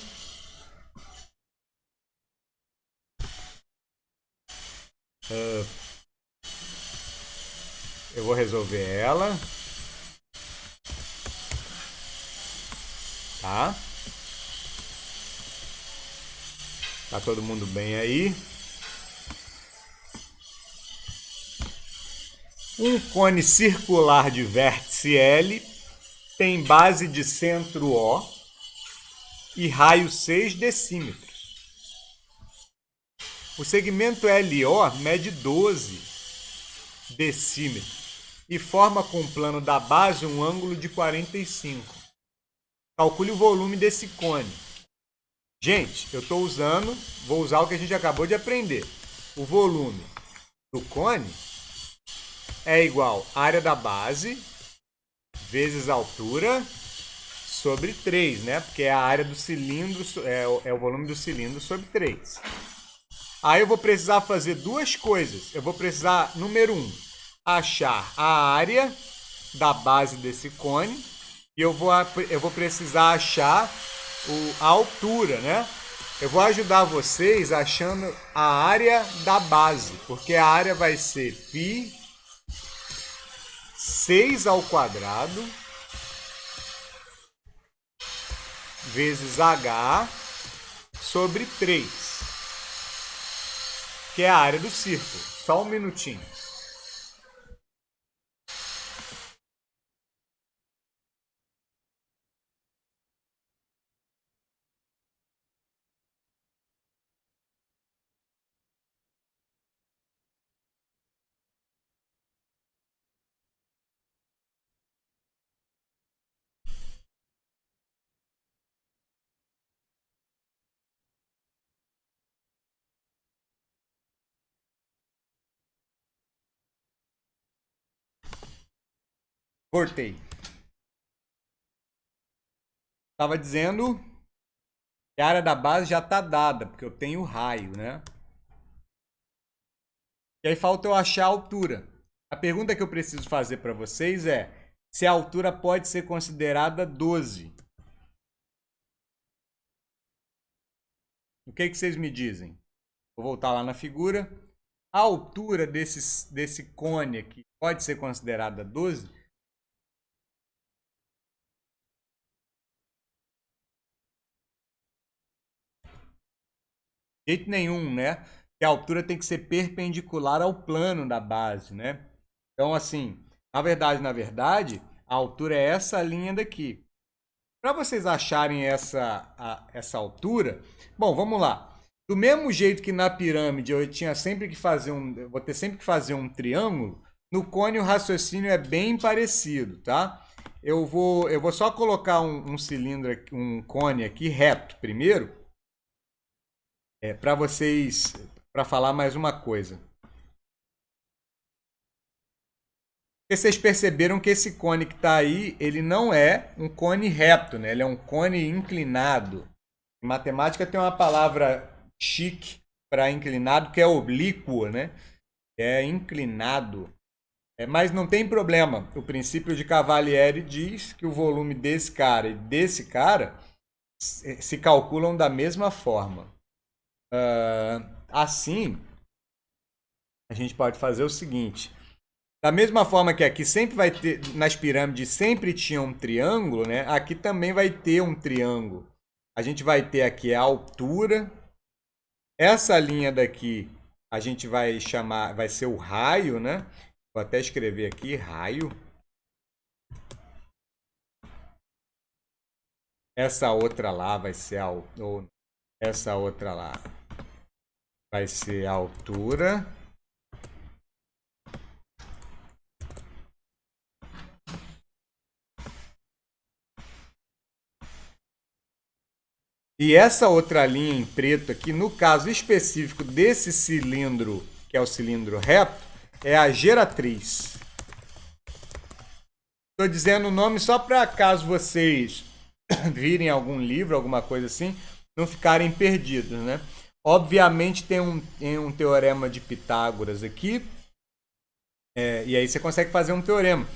Eu vou resolver ela. Tá? Tá todo mundo bem aí? Um cone circular de vértice L tem base de centro O e raio 6 decímetros. O segmento LO mede 12 decímetros e forma com o plano da base um ângulo de 45. Calcule o volume desse cone. Gente, vou usar o que a gente acabou de aprender. O volume do cone é igual à área da base vezes a altura sobre 3, né? Porque é a área do cilindro, é o volume do cilindro sobre 3. Aí eu vou precisar fazer 2 coisas. Eu vou precisar, número 1, achar a área da base desse cone. E eu vou precisar achar a altura, né? Eu vou ajudar vocês achando a área da base, porque a área vai ser π 6 ao quadrado vezes h sobre 3, que é a área do círculo. Só um minutinho. Cortei. Estava dizendo que a área da base já está dada, porque eu tenho o raio, né? E aí falta eu achar a altura. A pergunta que eu preciso fazer para vocês é se a altura pode ser considerada 12. O que vocês me dizem? Vou voltar lá na figura. A altura desse cone aqui pode ser considerada 12? De jeito nenhum, né? Que a altura tem que ser perpendicular ao plano da base, né? Então, assim, na verdade, a altura é essa linha daqui. Para vocês acharem essa altura, bom, vamos lá. Do mesmo jeito que na pirâmide eu vou ter sempre que fazer um triângulo, no cone o raciocínio é bem parecido, tá? Eu vou só colocar um cilindro, um cone aqui reto primeiro, para falar mais uma coisa. Porque vocês perceberam que esse cone que está aí, ele não é um cone reto, né? Ele é um cone inclinado. Em matemática tem uma palavra chique para inclinado que é oblíquo, né? É inclinado. Mas não tem problema. O princípio de Cavalieri diz que o volume desse cara e desse cara se calculam da mesma forma. Assim, a gente pode fazer o seguinte. Da mesma forma que aqui sempre vai ter, nas pirâmides sempre tinha um triângulo, né? Aqui também vai ter um triângulo. A gente vai ter aqui a altura. Essa linha daqui a gente vai chamar, vai ser o raio, né? Vou até escrever aqui, raio. Essa outra lá vai ser a, ou essa outra lá vai ser a altura. E essa outra linha em preto aqui, no caso específico desse cilindro, que é o cilindro reto, é a geratriz. Estou dizendo o nome só para caso vocês virem algum livro, alguma coisa assim, não ficarem perdidos, né? Obviamente tem um teorema de Pitágoras aqui, e aí você consegue fazer um teorema.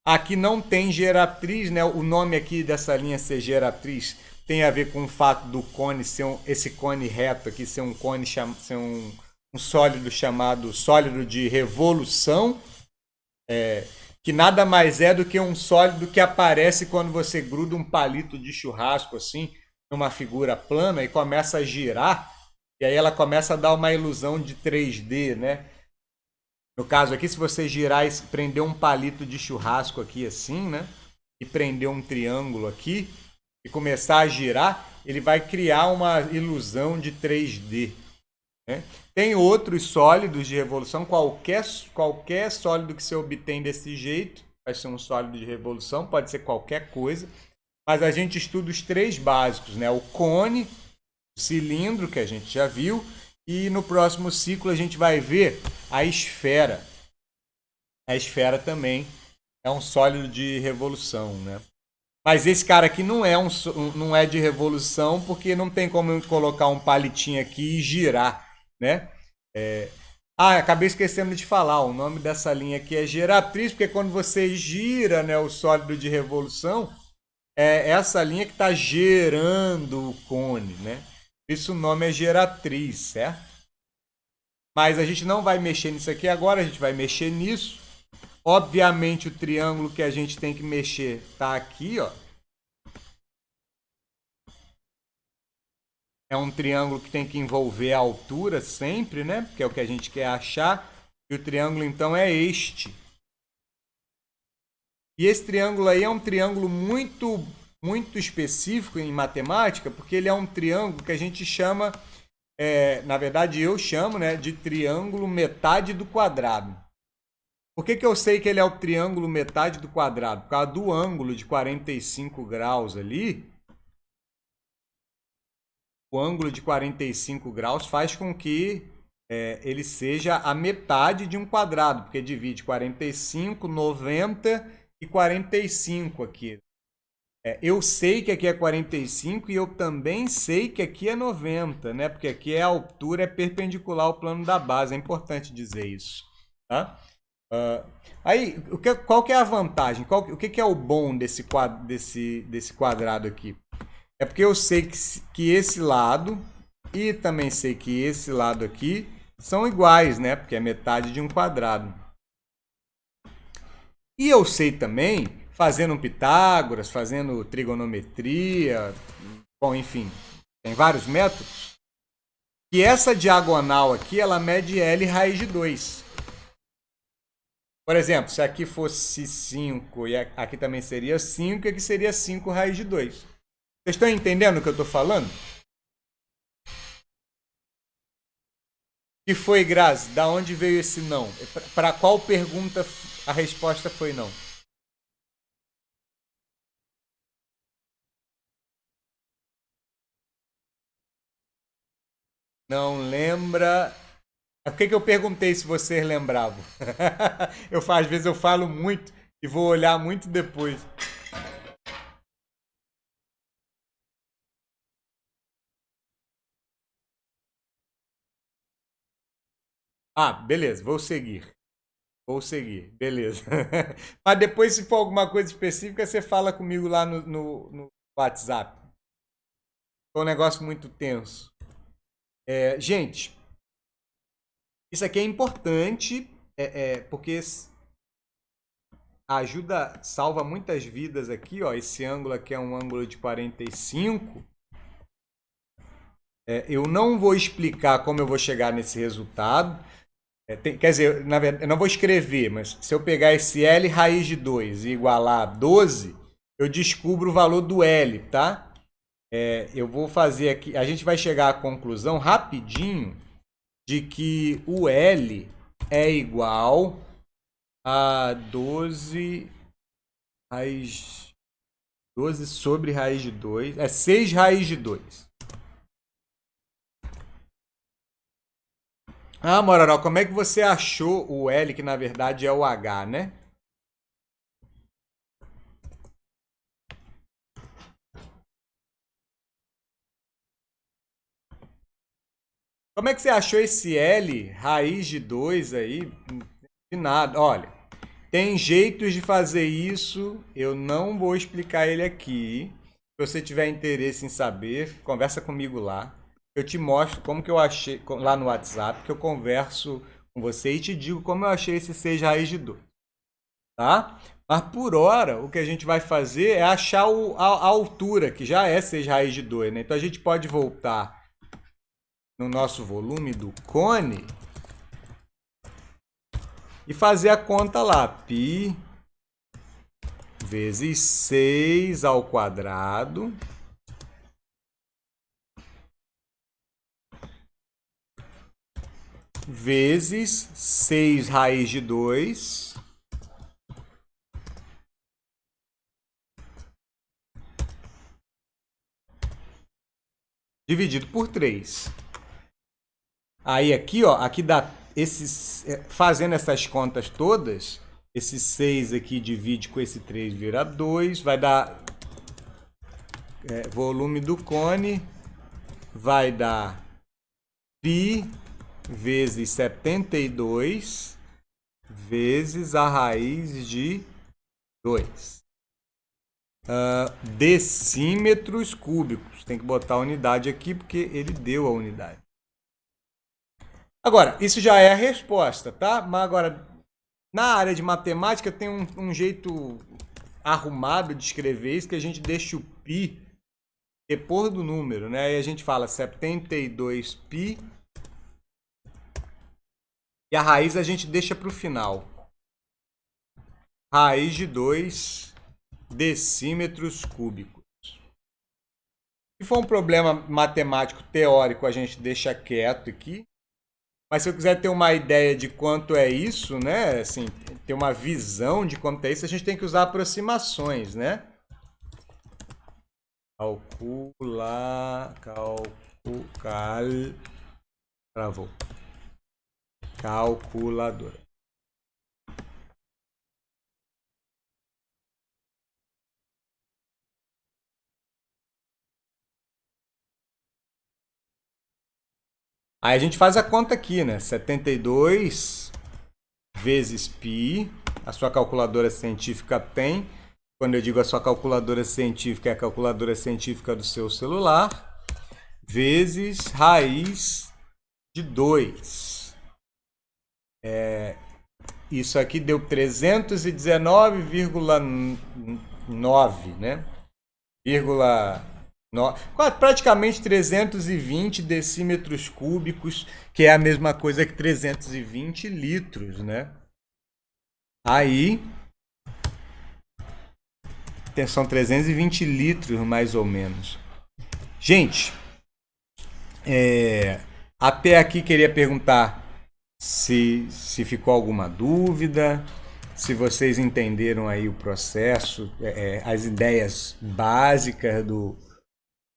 Aqui não tem geratriz, né? O nome aqui dessa linha ser geratriz tem a ver com o fato do cone ser esse cone reto aqui ser um cone ser um sólido chamado sólido de revolução, que nada mais é do que um sólido que aparece quando você gruda um palito de churrasco assim numa figura plana e começa a girar, e aí ela começa a dar uma ilusão de 3D, né? No caso aqui, se você girar e prender um palito de churrasco aqui assim, né? E prender um triângulo aqui e começar a girar, ele vai criar uma ilusão de 3D. Né? Tem outros sólidos de revolução, qualquer sólido que você obtém desse jeito vai ser um sólido de revolução, pode ser qualquer coisa, mas a gente estuda os três básicos, né? O cone, o cilindro, que a gente já viu, e no próximo ciclo a gente vai ver a esfera. A esfera também é um sólido de revolução, né? Mas esse cara aqui não é de revolução porque não tem como eu colocar um palitinho aqui e girar, né? Acabei esquecendo de falar, o nome dessa linha aqui é geratriz, porque quando você gira, né, o sólido de revolução, é essa linha que está gerando o cone, né? Isso o nome é geratriz, certo? Mas a gente não vai mexer nisso aqui agora, a gente vai mexer nisso. Obviamente o triângulo que a gente tem que mexer está aqui, ó. É um triângulo que tem que envolver a altura sempre, né? Porque é o que a gente quer achar. E o triângulo então é este. E esse triângulo aí é um triângulo muito específico em matemática, porque ele é um triângulo que a gente chama, na verdade eu chamo, né, de triângulo metade do quadrado. Por que eu sei que ele é o triângulo metade do quadrado? Por causa do ângulo de 45 graus ali. O ângulo de 45 graus faz com que ele seja a metade de um quadrado, porque divide 45, 90 e 45 aqui. Eu sei que aqui é 45 e eu também sei que aqui é 90, né? Porque aqui a altura é perpendicular ao plano da base. É importante dizer isso. Tá? Aí, qual que é a vantagem? O que é o bom desse quadrado aqui? É porque eu sei que esse lado e também sei que esse lado aqui são iguais, né? Porque é metade de um quadrado. E eu sei também, fazendo Pitágoras, fazendo trigonometria, bom, enfim, tem vários métodos, que essa diagonal aqui, ela mede L raiz de 2. Por exemplo, se aqui fosse 5 e aqui também seria 5, e aqui seria 5 raiz de 2. Vocês estão entendendo o que eu estou falando? Que foi, Grazi? Da onde veio esse não? Para qual pergunta a resposta foi não? Não lembra? Por que que eu perguntei se vocês lembravam? Às vezes eu falo muito e vou olhar muito depois. Ah, beleza, vou seguir. Vou seguir, beleza. Mas depois, se for alguma coisa específica, você fala comigo lá no WhatsApp. Foi um negócio muito tenso. Gente, isso aqui é importante, porque ajuda, salva muitas vidas aqui, ó. Esse ângulo aqui é um ângulo de 45. Eu não vou explicar como eu vou chegar nesse resultado. Quer dizer, na verdade, eu não vou escrever, mas se eu pegar esse L raiz de 2 e igualar a 12, eu descubro o valor do L, tá? Eu vou fazer aqui. A gente vai chegar à conclusão rapidinho de que o L é igual a 12 raiz 12 sobre raiz de 2. É 6 raiz de 2. Ah, Mororó, como é que você achou o L, que na verdade é o H, né? Como é que você achou esse L, raiz de 2 aí? De nada. Olha, tem jeitos de fazer isso, eu não vou explicar ele aqui. Se você tiver interesse em saber, conversa comigo lá. Eu te mostro como que eu achei, lá no WhatsApp, que eu converso com você e te digo como eu achei esse 6 raiz de 2, tá? Mas por hora, o que a gente vai fazer é achar a altura, que já é 6 raiz de 2, né? Então a gente pode voltar no nosso volume do cone e fazer a conta lá. Π vezes 6 ao quadrado vezes 6 raiz de 2 dividido por 3. Aí aqui, ó, aqui dá esses, fazendo essas contas todas, esse 6 aqui divide com esse 3 vira 2, vai dar volume do cone, vai dar π vezes 72 vezes a raiz de 2. Decímetros cúbicos. Tem que botar a unidade aqui porque ele deu a unidade. Agora, isso já é a resposta, tá? Mas agora, na área de matemática, tem um jeito arrumado de escrever isso, que a gente deixa o π depois do número, né? Aí a gente fala 72π e a raiz a gente deixa para o final. Raiz de 2 decímetros cúbicos. Se for um problema matemático teórico, a gente deixa quieto aqui. Mas se eu quiser ter uma ideia de quanto é isso, né? Assim, ter uma visão de quanto é isso, a gente tem que usar aproximações, né? Travou. Calculadora. Aí a gente faz a conta aqui, né? 72 vezes π. A sua calculadora científica tem. Quando eu digo a sua calculadora científica, é a calculadora científica do seu celular. Vezes raiz de 2. Isso aqui deu 319,9, né? Praticamente 320 decímetros cúbicos, que é a mesma coisa que 320 litros, né? Aí, são 320 litros mais ou menos. Gente, até aqui queria perguntar se ficou alguma dúvida, se vocês entenderam aí o processo, as ideias básicas do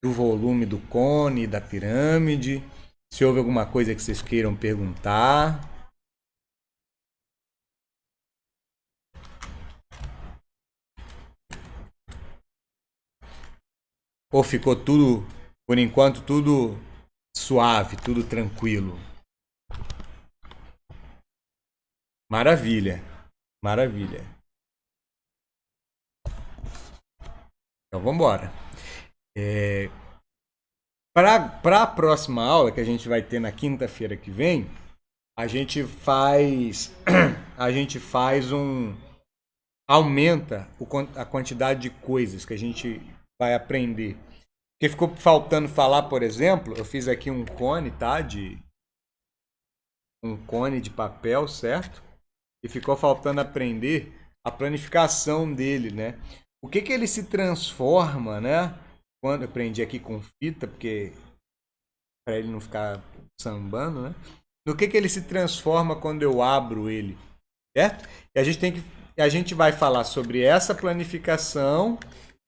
volume do cone, da pirâmide. Se houve alguma coisa que vocês queiram perguntar. Ou ficou tudo, por enquanto, tudo suave, tudo tranquilo? Maravilha, maravilha. Então vamos embora. Para a próxima aula, que a gente vai ter na quinta-feira que vem, a gente faz a gente faz um aumenta a quantidade de coisas que a gente vai aprender. Porque ficou faltando falar, por exemplo, eu fiz aqui um cone, tá? Um cone de papel, certo? E ficou faltando aprender a planificação dele, né? O que que ele se transforma, né? Quando eu prendi aqui com fita, porque para ele não ficar sambando, né? No que ele se transforma quando eu abro ele, certo? E a gente vai falar sobre essa planificação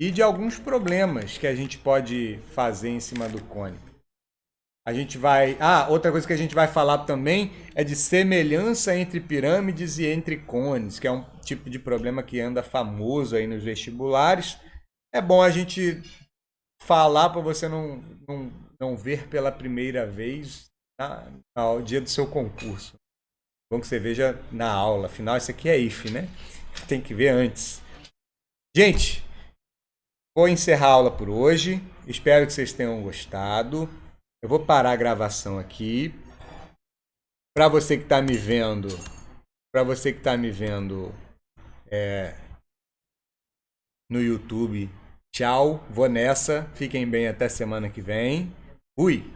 e de alguns problemas que a gente pode fazer em cima do cone. A gente vai. Outra coisa que a gente vai falar também é de semelhança entre pirâmides e entre cones, que é um tipo de problema que anda famoso aí nos vestibulares. É bom a gente falar para você não ver pela primeira vez ao dia do seu concurso. Bom que você veja na aula. Afinal, isso aqui é IF, né? Tem que ver antes. Gente, vou encerrar a aula por hoje. Espero que vocês tenham gostado. Eu vou parar a gravação aqui. Para você que está me vendo, no YouTube, tchau. Vou nessa. Fiquem bem até semana que vem. Fui.